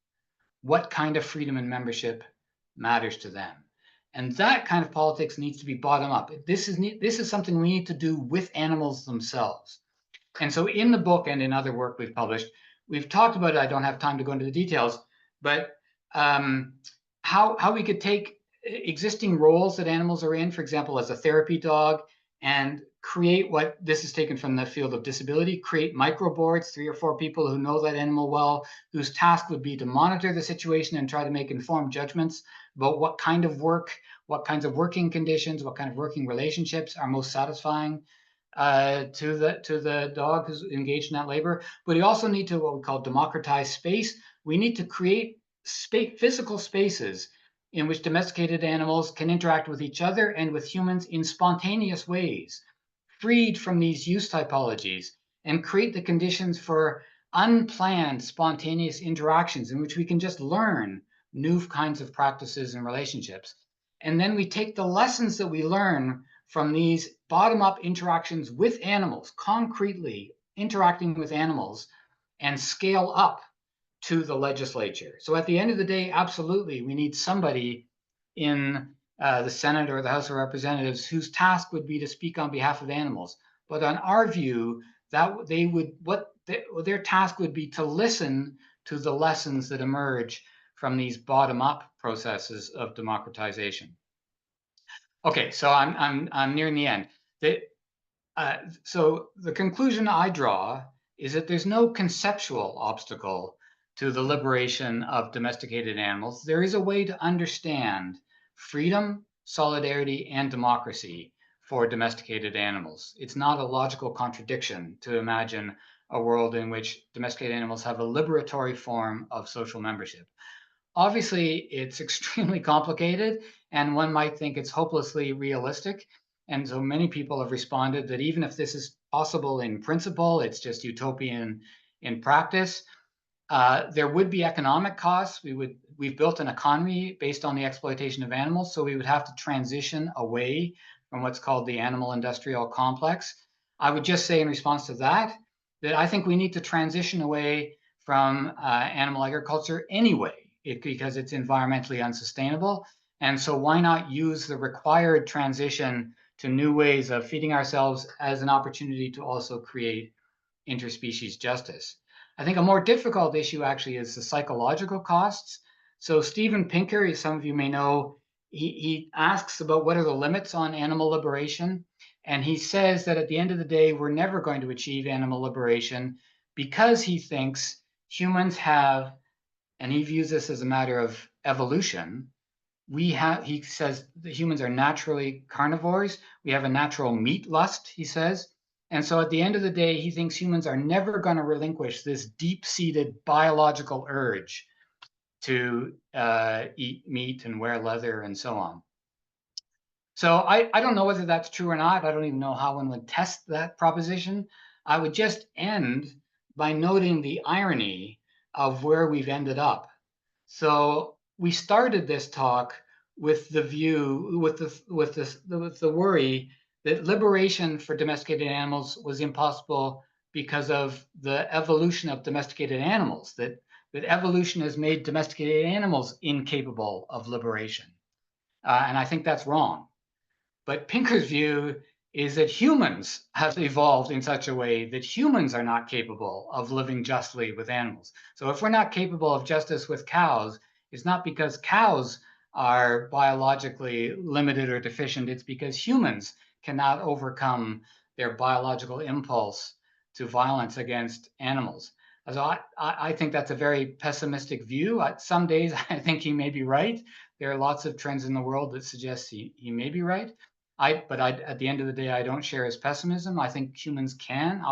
what kind of freedom and membership matters to them. And that kind of politics needs to be bottom up. This is something we need to do with animals themselves. And so in the book and in other work we've published, we've talked about it. I don't have time to go into the details, but how we could take existing roles that animals are in, for example, as a therapy dog, and create what this is taken from the field of disability, create microboards, 3 or 4 people who know that animal well, whose task would be to monitor the situation and try to make informed judgments about what kind of work, what kinds of working conditions, what kind of working relationships are most satisfying to the dog who's engaged in that labor. But we also need to what we call democratize space. We need to create physical spaces in which domesticated animals can interact with each other and with humans in spontaneous ways, freed from these use typologies, and create the conditions for unplanned, spontaneous interactions in which we can just learn new kinds of practices and relationships. And then we take the lessons that we learn from these bottom-up interactions with animals, concretely interacting with animals, and scale up to the legislature. So at the end of the day, absolutely, we need somebody in the Senate or the House of Representatives whose task would be to speak on behalf of animals. But on our view, that their task would be to listen to the lessons that emerge from these bottom-up processes of democratization. Okay, so I'm nearing the end. So the conclusion I draw is that there's no conceptual obstacle to the liberation of domesticated animals. There is a way to understand freedom, solidarity, and democracy for domesticated animals. It's not a logical contradiction to imagine a world in which domesticated animals have a liberatory form of social membership. Obviously, it's extremely complicated, and one might think it's hopelessly realistic. And so many people have responded that even if this is possible in principle, it's just utopian in practice. There would be economic costs. We've built an economy based on the exploitation of animals, so we would have to transition away from what's called the animal industrial complex. I would just say in response to that I think we need to transition away from animal agriculture anyway, because it's environmentally unsustainable. And so why not use the required transition to new ways of feeding ourselves as an opportunity to also create interspecies justice? I think a more difficult issue actually is the psychological costs. So Steven Pinker, as some of you may know, he asks about what are the limits on animal liberation. And he says that at the end of the day, we're never going to achieve animal liberation because he thinks humans have, and he views this as a matter of evolution, he says that humans are naturally carnivores. We have a natural meat lust, he says. And so at the end of the day, he thinks humans are never going to relinquish this deep-seated biological urge to eat meat and wear leather and so on. So I don't know whether that's true or not. I don't even know how one would test that proposition. I would just end by noting the irony of where we've ended up. So we started this talk with the view, with the worry that liberation for domesticated animals was impossible because of the evolution of domesticated animals, that evolution has made domesticated animals incapable of liberation. And I think that's wrong. But Pinker's view is that humans have evolved in such a way that humans are not capable of living justly with animals. So if we're not capable of justice with cows, it's not because cows are biologically limited or deficient. It's because humans cannot overcome their biological impulse to violence against animals. So I think that's a very pessimistic view. Some days I think he may be right. There are lots of trends in the world that suggest he may be right. But at the end of the day, I don't share his pessimism. I think humans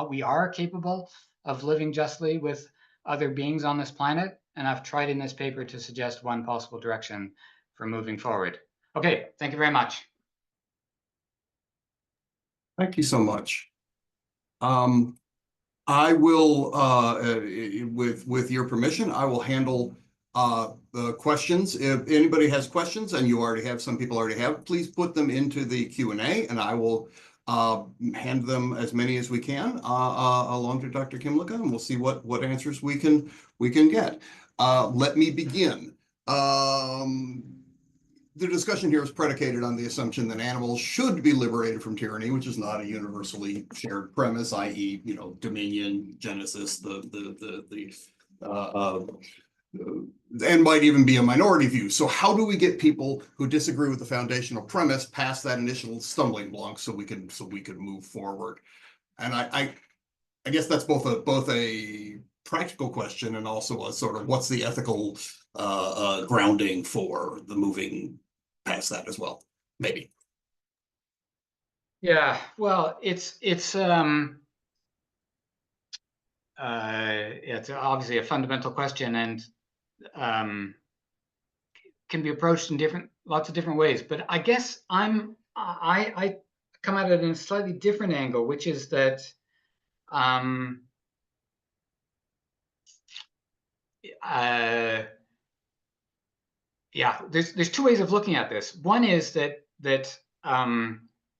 we are capable of living justly with other beings on this planet. And I've tried in this paper to suggest one possible direction for moving forward. Okay, thank you very much. Thank you so much. I will, with your permission, I will handle the questions. If anybody has questions, and you already have, some people already have, please put them into the Q&A, and I will hand them as many as we can along to Dr. Kymlicka, and we'll see what answers we can get. Let me begin. The discussion here is predicated on the assumption that animals should be liberated from tyranny, which is not a universally shared premise, i.e., dominion, genesis, and might even be a minority view. So how do we get people who disagree with the foundational premise past that initial stumbling block so we can move forward? And I guess that's both a practical question and also a sort of what's the ethical grounding for the moving past that as well, maybe. Yeah, well, it's obviously a fundamental question, and can be approached in lots of different ways. But I guess I come at it in a slightly different angle, which is that yeah, there's two ways of looking at this. One is that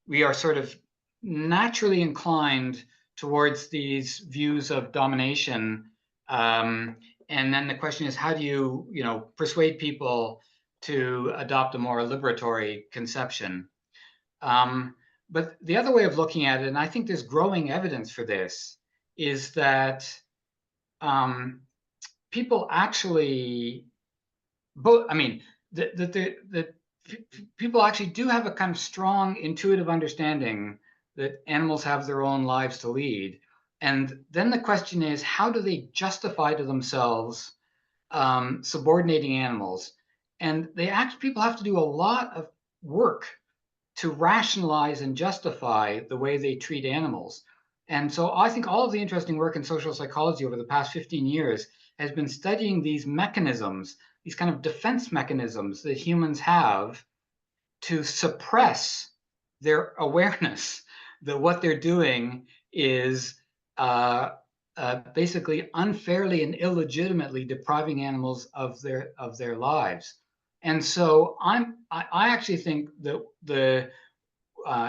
we are sort of naturally inclined towards these views of domination, and then the question is, how do you persuade people to adopt a more liberatory conception? But the other way of looking at it, and I think there's growing evidence for this, is that people actually that people actually do have a kind of strong intuitive understanding that animals have their own lives to lead. And then the question is, how do they justify to themselves subordinating animals? And people have to do a lot of work to rationalize and justify the way they treat animals. And so I think all of the interesting work in social psychology over the past 15 years has been studying these mechanisms, these kind of defense mechanisms that humans have to suppress their awareness that what they're doing is basically unfairly and illegitimately depriving animals of their lives. And so I actually think that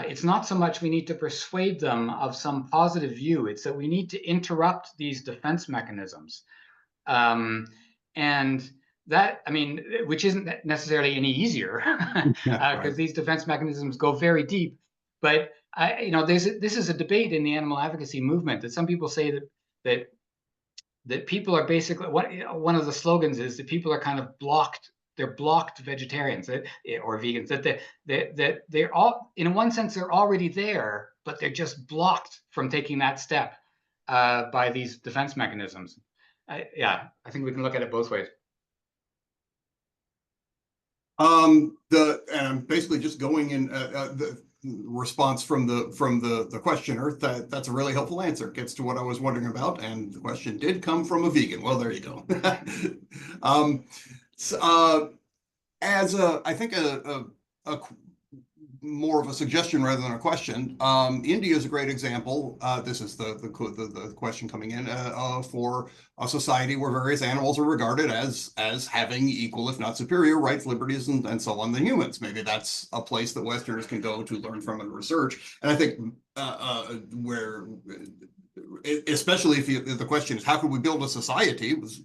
it's not so much we need to persuade them of some positive view, it's that we need to interrupt these defense mechanisms. And that, I mean, which isn't necessarily any easier because these defense mechanisms go very deep. But this is a debate in the animal advocacy movement that some people say that people are basically one of the slogans is that people are kind of blocked. They're blocked vegetarians or vegans. That they're all, in one sense, they're already there, but they're just blocked from taking that step by these defense mechanisms. Yeah, I think we can look at it both ways. And I'm basically just going in the response from the questioner that's a really helpful answer. It gets to what I was wondering about, and the question did come from a vegan. Well, there you go. As I think a more of a suggestion rather than a question. India is a great example. This is the question coming in for a society where various animals are regarded as having equal, if not superior, rights, liberties, and so on than humans. Maybe that's a place that Westerners can go to learn from and research. And I think where, especially if the question is how could we build a society, it's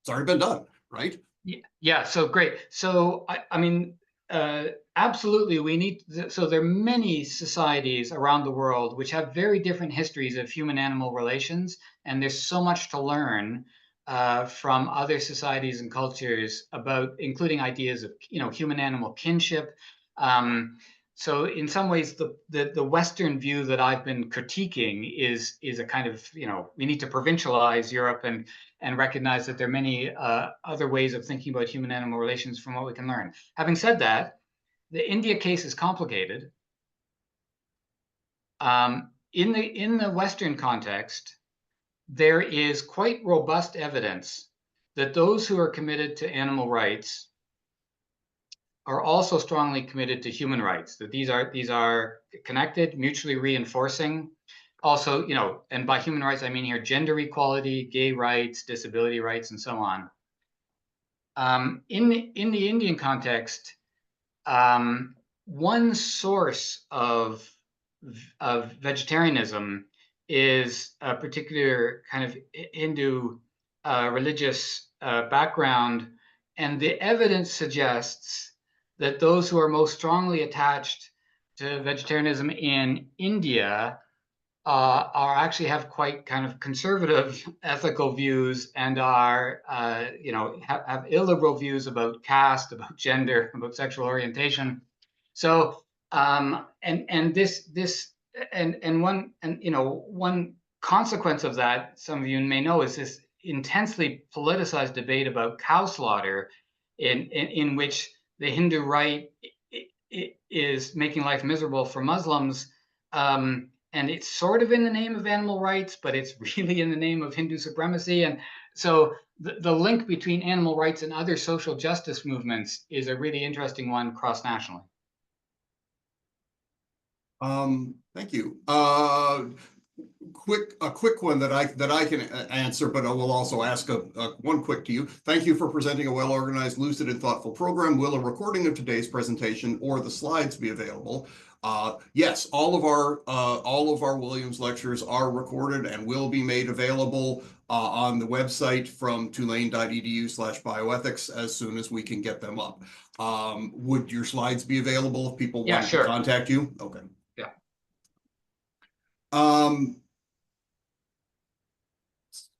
already been done, right? Yeah. So great. So I mean. Absolutely, we need. So there are many societies around the world which have very different histories of human-animal relations, and there's so much to learn from other societies and cultures about, including ideas of human-animal kinship. So in some ways, the Western view that I've been critiquing is a kind of we need to provincialize Europe and recognize that there are many other ways of thinking about human-animal relations from what we can learn. Having said that, the India case is complicated. In the Western context, there is quite robust evidence that those who are committed to animal rights are also strongly committed to human rights. That these are connected, mutually reinforcing. Also, and by human rights I mean here gender equality, gay rights, disability rights, and so on. In the Indian context. One source of vegetarianism is a particular kind of Hindu religious background, and the evidence suggests that those who are most strongly attached to vegetarianism in India are actually have quite kind of conservative ethical views and are have illiberal views about caste, about gender, about sexual orientation. So one consequence of that, some of you may know, is this intensely politicized debate about cow slaughter, in which the Hindu right is making life miserable for Muslims. And it's sort of in the name of animal rights, but it's really in the name of Hindu supremacy. And so the link between animal rights and other social justice movements is a really interesting one cross-nationally. Thank you. A quick one that I can answer, but I will also ask one quick to you. Thank you for presenting a well-organized, lucid, and thoughtful program. Will a recording of today's presentation or the slides be available? Yes, all of our Williams lectures are recorded and will be made available on the website from tulane.edu/bioethics as soon as we can get them up. Would your slides be available if people wanted to contact you? Okay. Yeah.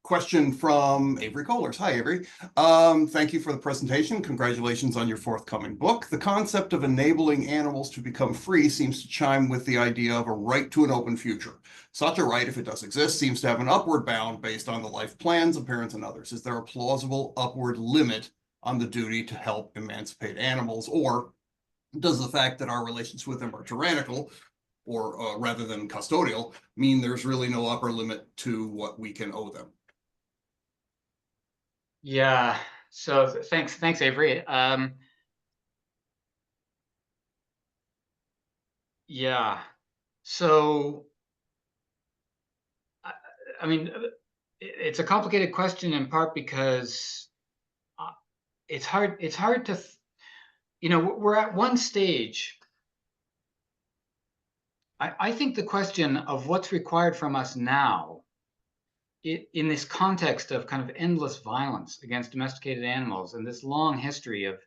Question from Avery Kohlers. Hi, Avery. Thank you for the presentation. Congratulations on your forthcoming book. The concept of enabling animals to become free seems to chime with the idea of a right to an open future. Such a right, if it does exist, seems to have an upward bound based on the life plans of parents and others. Is there a plausible upward limit on the duty to help emancipate animals, or does the fact that our relations with them are tyrannical, or rather than custodial, mean there's really no upper limit to what we can owe them? Yeah. So thanks, Avery. Yeah. So I mean, it's a complicated question in part because it's hard to, we're at one stage. I think the question of what's required from us now in this context of kind of endless violence against domesticated animals and this long history of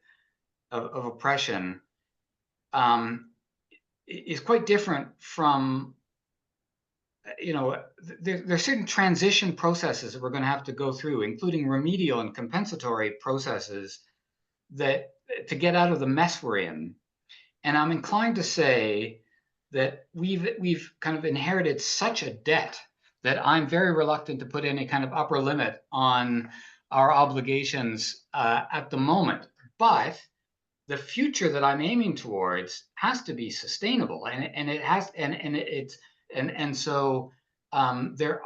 oppression, is quite different from, there are certain transition processes that we're going to have to go through, including remedial and compensatory processes, that to get out of the mess we're in. And I'm inclined to say that we've kind of inherited such a debt that I'm very reluctant to put any kind of upper limit on our obligations at the moment. But the future that I'm aiming towards has to be sustainable, and it has, and so there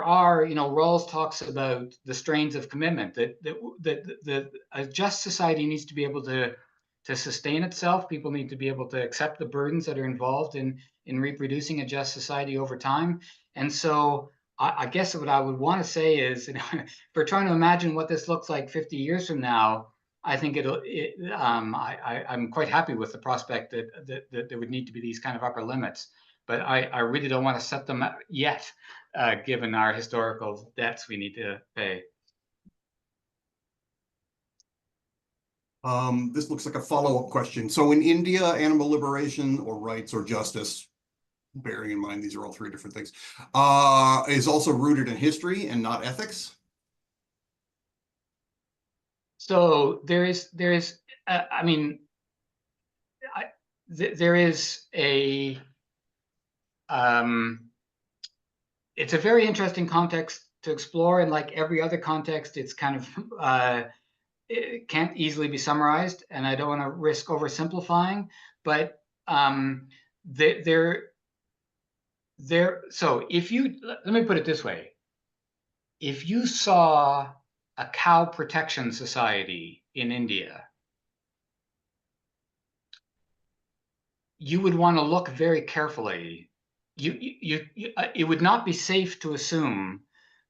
are, Rawls talks about the strains of commitment, that a just society needs to be able to sustain itself. People need to be able to accept the burdens that are involved in reproducing a just society over time. And so I guess what I would want to say is, if we're trying to imagine what this looks like 50 years from now, I think I'm quite happy with the prospect that there would need to be these kind of upper limits, but I really don't want to set them yet, given our historical debts we need to pay. This looks like a follow-up question. So in India, animal liberation or rights or justice, bearing in mind these are all three different things, is also rooted in history and not ethics. So there is a it's a very interesting context to explore, and like every other context, it's kind of it can't easily be summarized, and I don't want to risk oversimplifying, but so if you, let me put it this way, if you saw a cow protection society in India, you would want to look very carefully. It would not be safe to assume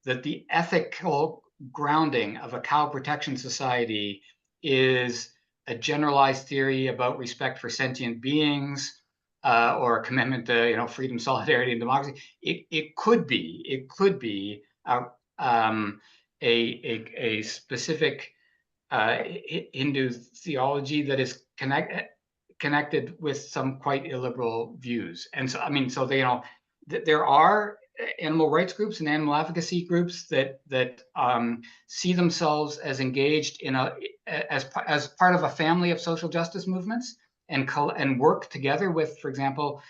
that the ethical grounding of a cow protection society is a generalized theory about respect for sentient beings, or a commitment to freedom, solidarity, and democracy. It could be a specific Hindu theology that is connected with some quite illiberal views. And so, there are animal rights groups and animal advocacy groups that see themselves as engaged as part of a family of social justice movements, and work together with, for example,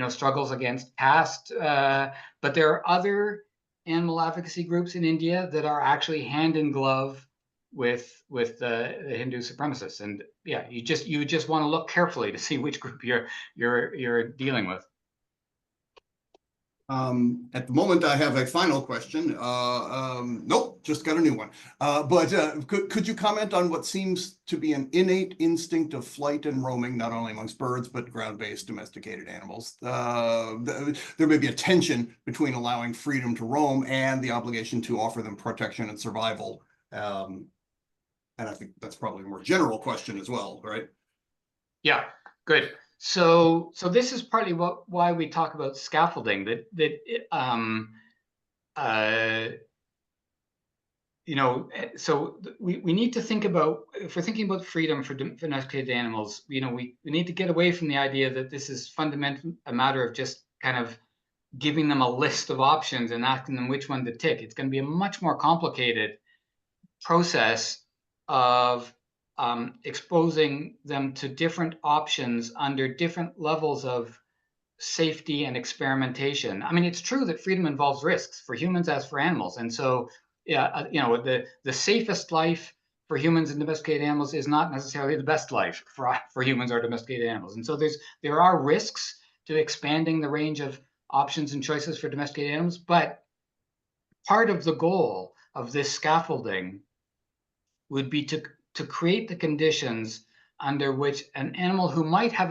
struggles against caste. But there are other animal advocacy groups in India that are actually hand in glove with the Hindu supremacists, and yeah, you just want to look carefully to see which group you're dealing with. At the moment, I have a final question. Nope, just got a new one. But could you comment on what seems to be an innate instinct of flight and roaming, not only amongst birds, but ground-based domesticated animals? There may be a tension between allowing freedom to roam and the obligation to offer them protection and survival. And I think that's probably a more general question as well, right? Yeah, good. So this is partly why we talk about scaffolding. So we need to think about, if we're thinking about freedom for domesticated animals, we need to get away from the idea that this is fundamentally a matter of just kind of giving them a list of options and asking them which one to tick. It's going to be a much more complicated process of exposing them to different options under different levels of safety and experimentation. I mean, it's true that freedom involves risks for humans as for animals. And so, yeah, the safest life for humans and domesticated animals is not necessarily the best life for humans or domesticated animals. And so there are risks to expanding the range of options and choices for domesticated animals. But part of the goal of this scaffolding would be to create the conditions under which an animal who might have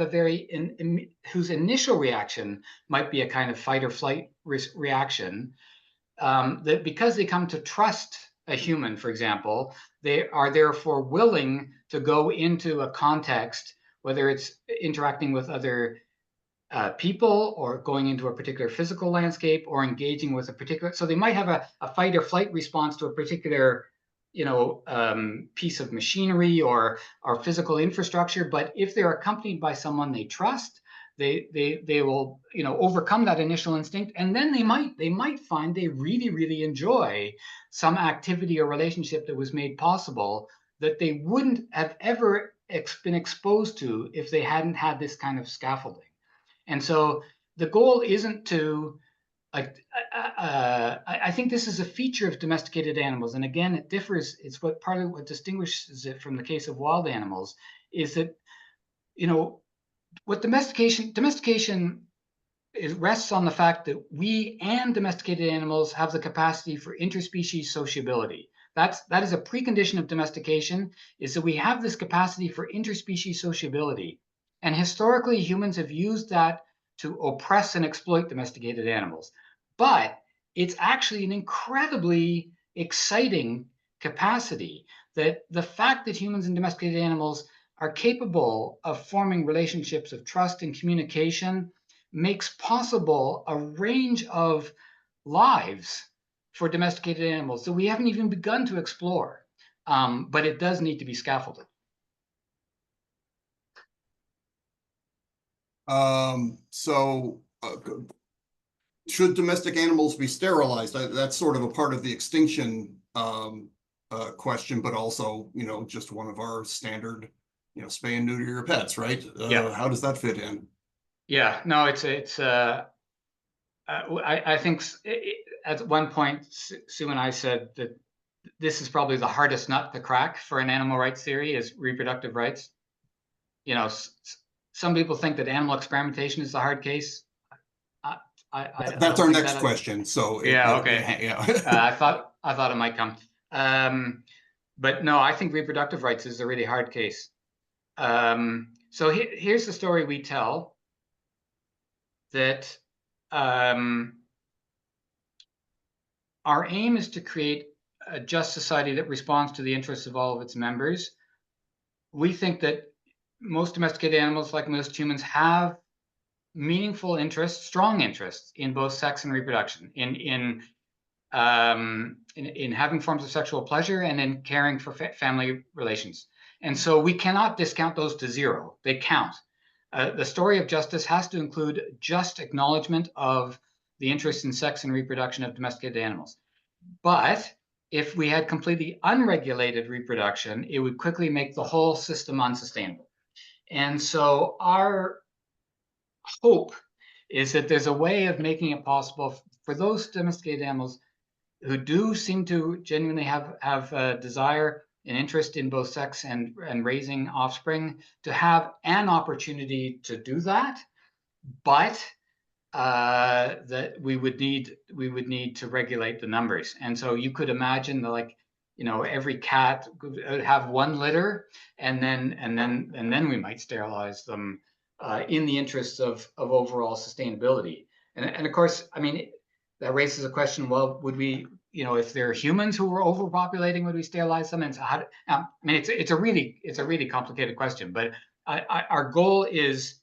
whose initial reaction might be a kind of fight or flight reaction, that because they come to trust a human, for example, they are therefore willing to go into a context, whether it's interacting with other people, or going into a particular physical landscape, or engaging with a particular, so they might have a fight or flight response to a particular, piece of machinery or physical infrastructure. But if they're accompanied by someone they trust, they will, overcome that initial instinct, and then they might find they really enjoy some activity or relationship that was made possible that they wouldn't have ever been exposed to if they hadn't had this kind of scaffolding. And so the goal isn't to, like, I think this is a feature of domesticated animals. And again, it differs. It's part of what distinguishes it from the case of wild animals is that, what domestication rests on the fact that we and domesticated animals have the capacity for interspecies sociability. That is a precondition of domestication, is that we have this capacity for interspecies sociability. And historically, humans have used that to oppress and exploit domesticated animals. But it's actually an incredibly exciting capacity, that the fact that humans and domesticated animals are capable of forming relationships of trust and communication makes possible a range of lives for domesticated animals that we haven't even begun to explore. But it does need to be scaffolded. Should domestic animals be sterilized? That's sort of a part of the extinction question, but also, just one of our standard, spay and neuter your pets, right? Yeah. How does that fit in? Yeah, no, I think at one point, Sue and I said that this is probably the hardest nut to crack for an animal rights theory, is reproductive rights. Some people think that animal experimentation is the hard case. That's our next question. So yeah, okay. Yeah. I thought it might come. But no, I think reproductive rights is a really hard case. So here's the story we tell, that our aim is to create a just society that responds to the interests of all of its members. We think that most domesticated animals, like most humans, have meaningful interests, strong interests in both sex and reproduction, in having forms of sexual pleasure and in caring for family relations. And so we cannot discount those to zero. They count. The story of justice has to include just acknowledgement of the interest in sex and reproduction of domesticated animals. But if we had completely unregulated reproduction, it would quickly make the whole system unsustainable. And so our hope is that there's a way of making it possible for those domesticated animals who do seem to genuinely have a desire and interest in both sex and raising offspring, to have an opportunity to do that, but that we would need to regulate the numbers. And so you could imagine that, like, every cat would have one litter, and then we might sterilize them in the interests of overall sustainability. And of course, I mean, that raises a question. Well, would we, if there are humans who were overpopulating, would we sterilize them? And so I mean, it's a really complicated question. But our goal is,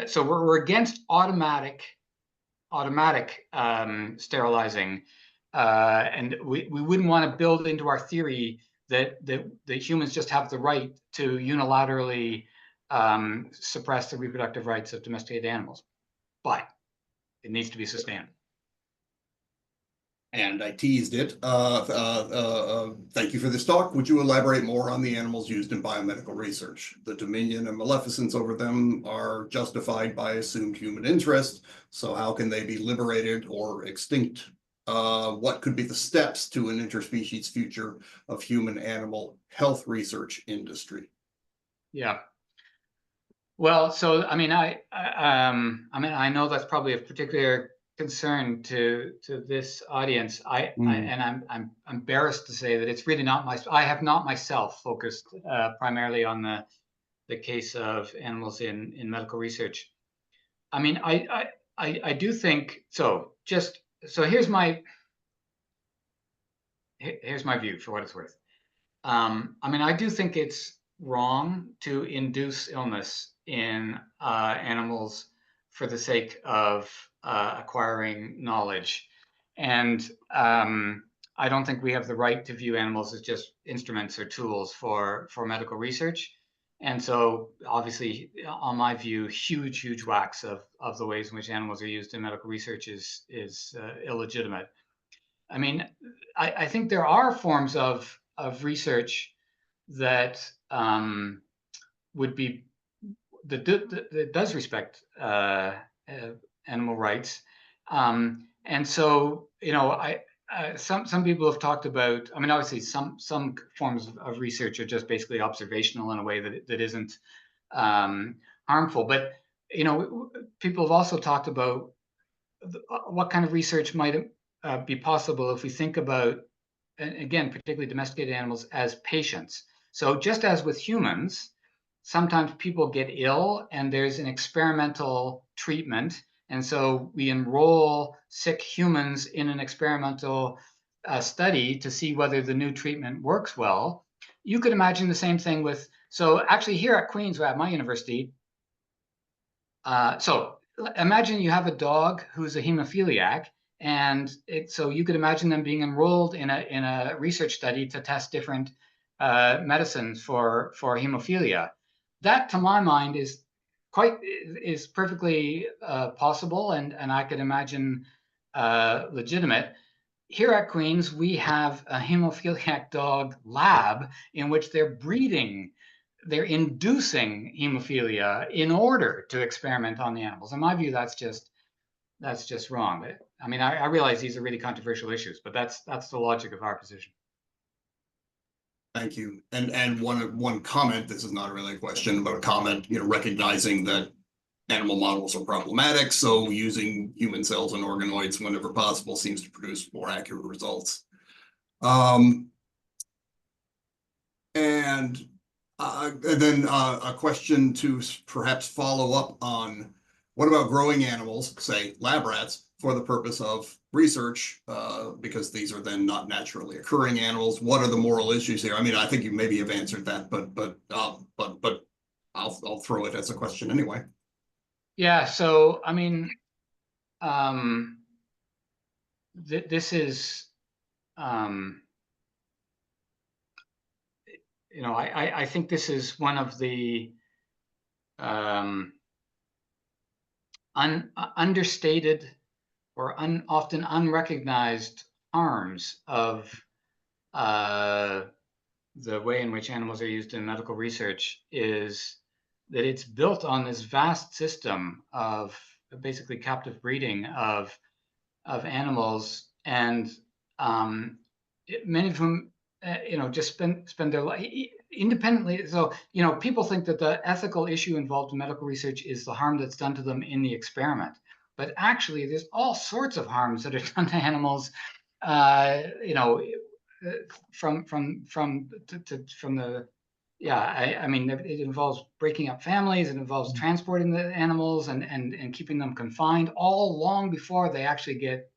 so we're against automatic sterilizing, and we wouldn't want to build into our theory that humans just have the right to unilaterally suppress the reproductive rights of domesticated animals, but it needs to be sustainable. And I teased it. Thank you for this talk. Would you elaborate more on the animals used in biomedical research? The dominion and maleficence over them are justified by assumed human interest. So how can they be liberated or extinct? What could be the steps to an interspecies future of human-animal health research industry? Yeah. Well, so I mean, I know that's probably of particular concern to this audience. And I'm embarrassed to say that it's really not I have not myself focused primarily on the case of animals in medical research. I mean, I do think so. Here's my view, for what it's worth. I mean, I do think it's wrong to induce illness in animals for the sake of acquiring knowledge. And I don't think we have the right to view animals as just instruments or tools for medical research. And so obviously, on my view, huge whacks of the ways in which animals are used in medical research is illegitimate. I mean, I think there are forms of research that would be that does respect animal rights, and so some people have talked about. I mean, obviously, some forms of research are just basically observational in a way that isn't harmful. But people have also talked about what kind of research might be possible if we think about, and again, particularly domesticated animals, as patients. So just as with humans, sometimes people get ill and there's an experimental treatment. And so we enroll sick humans in an experimental study to see whether the new treatment works well. You could imagine the same thing with, so actually here at Queen's, at my university, so imagine you have a dog who's a hemophiliac, and so you could imagine them being enrolled in a research study to test different medicines for hemophilia. That, to my mind, is perfectly possible, and I could imagine legitimate. Here at Queen's, we have a hemophiliac dog lab in which they're inducing hemophilia in order to experiment on the animals. In my view, that's just wrong. I mean, I realize these are really controversial issues, but that's the logic of our position. Thank you. And one comment, this is not really a question, but a comment, recognizing that animal models are problematic, so using human cells and organoids whenever possible seems to produce more accurate results. And then a question to perhaps follow up on, what about growing animals, say lab rats, for the purpose of research, because these are then not naturally occurring animals? What are the moral issues here? I mean, I think you maybe have answered that, but I'll throw it as a question anyway. Yeah, so I mean, this is, I think this is one of the understated or often unrecognized harms of the way in which animals are used in medical research, is that it's built on this vast system of basically captive breeding of animals, and many of whom just spend their life independently. So people think that the ethical issue involved in medical research is the harm that's done to them in the experiment, but actually there's all sorts of harms that are done to animals, from the, I mean, it involves breaking up families, it involves transporting the animals and keeping them confined, all long before they actually get,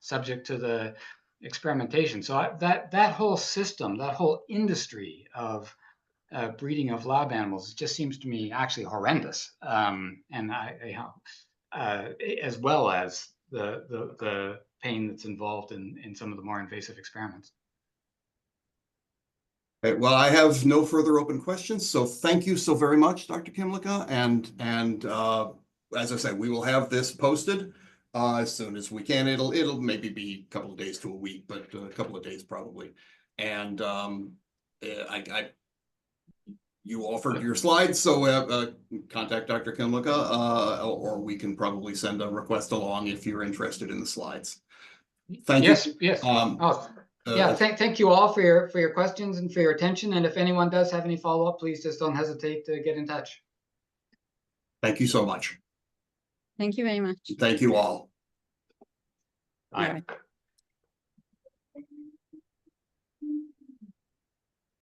subject to the experimentation. So that whole system, that whole industry of breeding of lab animals, just seems to me actually horrendous. And as well as the pain that's involved in some of the more invasive experiments. Okay, well, I have no further open questions, so thank you so very much, Dr. Kymlicka, and as I said, we will have this posted as soon as we can. It'll maybe be a couple of days to a week, but a couple of days probably. And you offered your slides, so contact Dr. Kymlicka, or we can probably send a request along if you're interested in the slides. Thank you. Yes. Yeah, thank you all for your questions and for your attention. And if anyone does have any follow-up, please just don't hesitate to get in touch. Thank you so much. Thank you very much. Thank you all. Bye. Bye.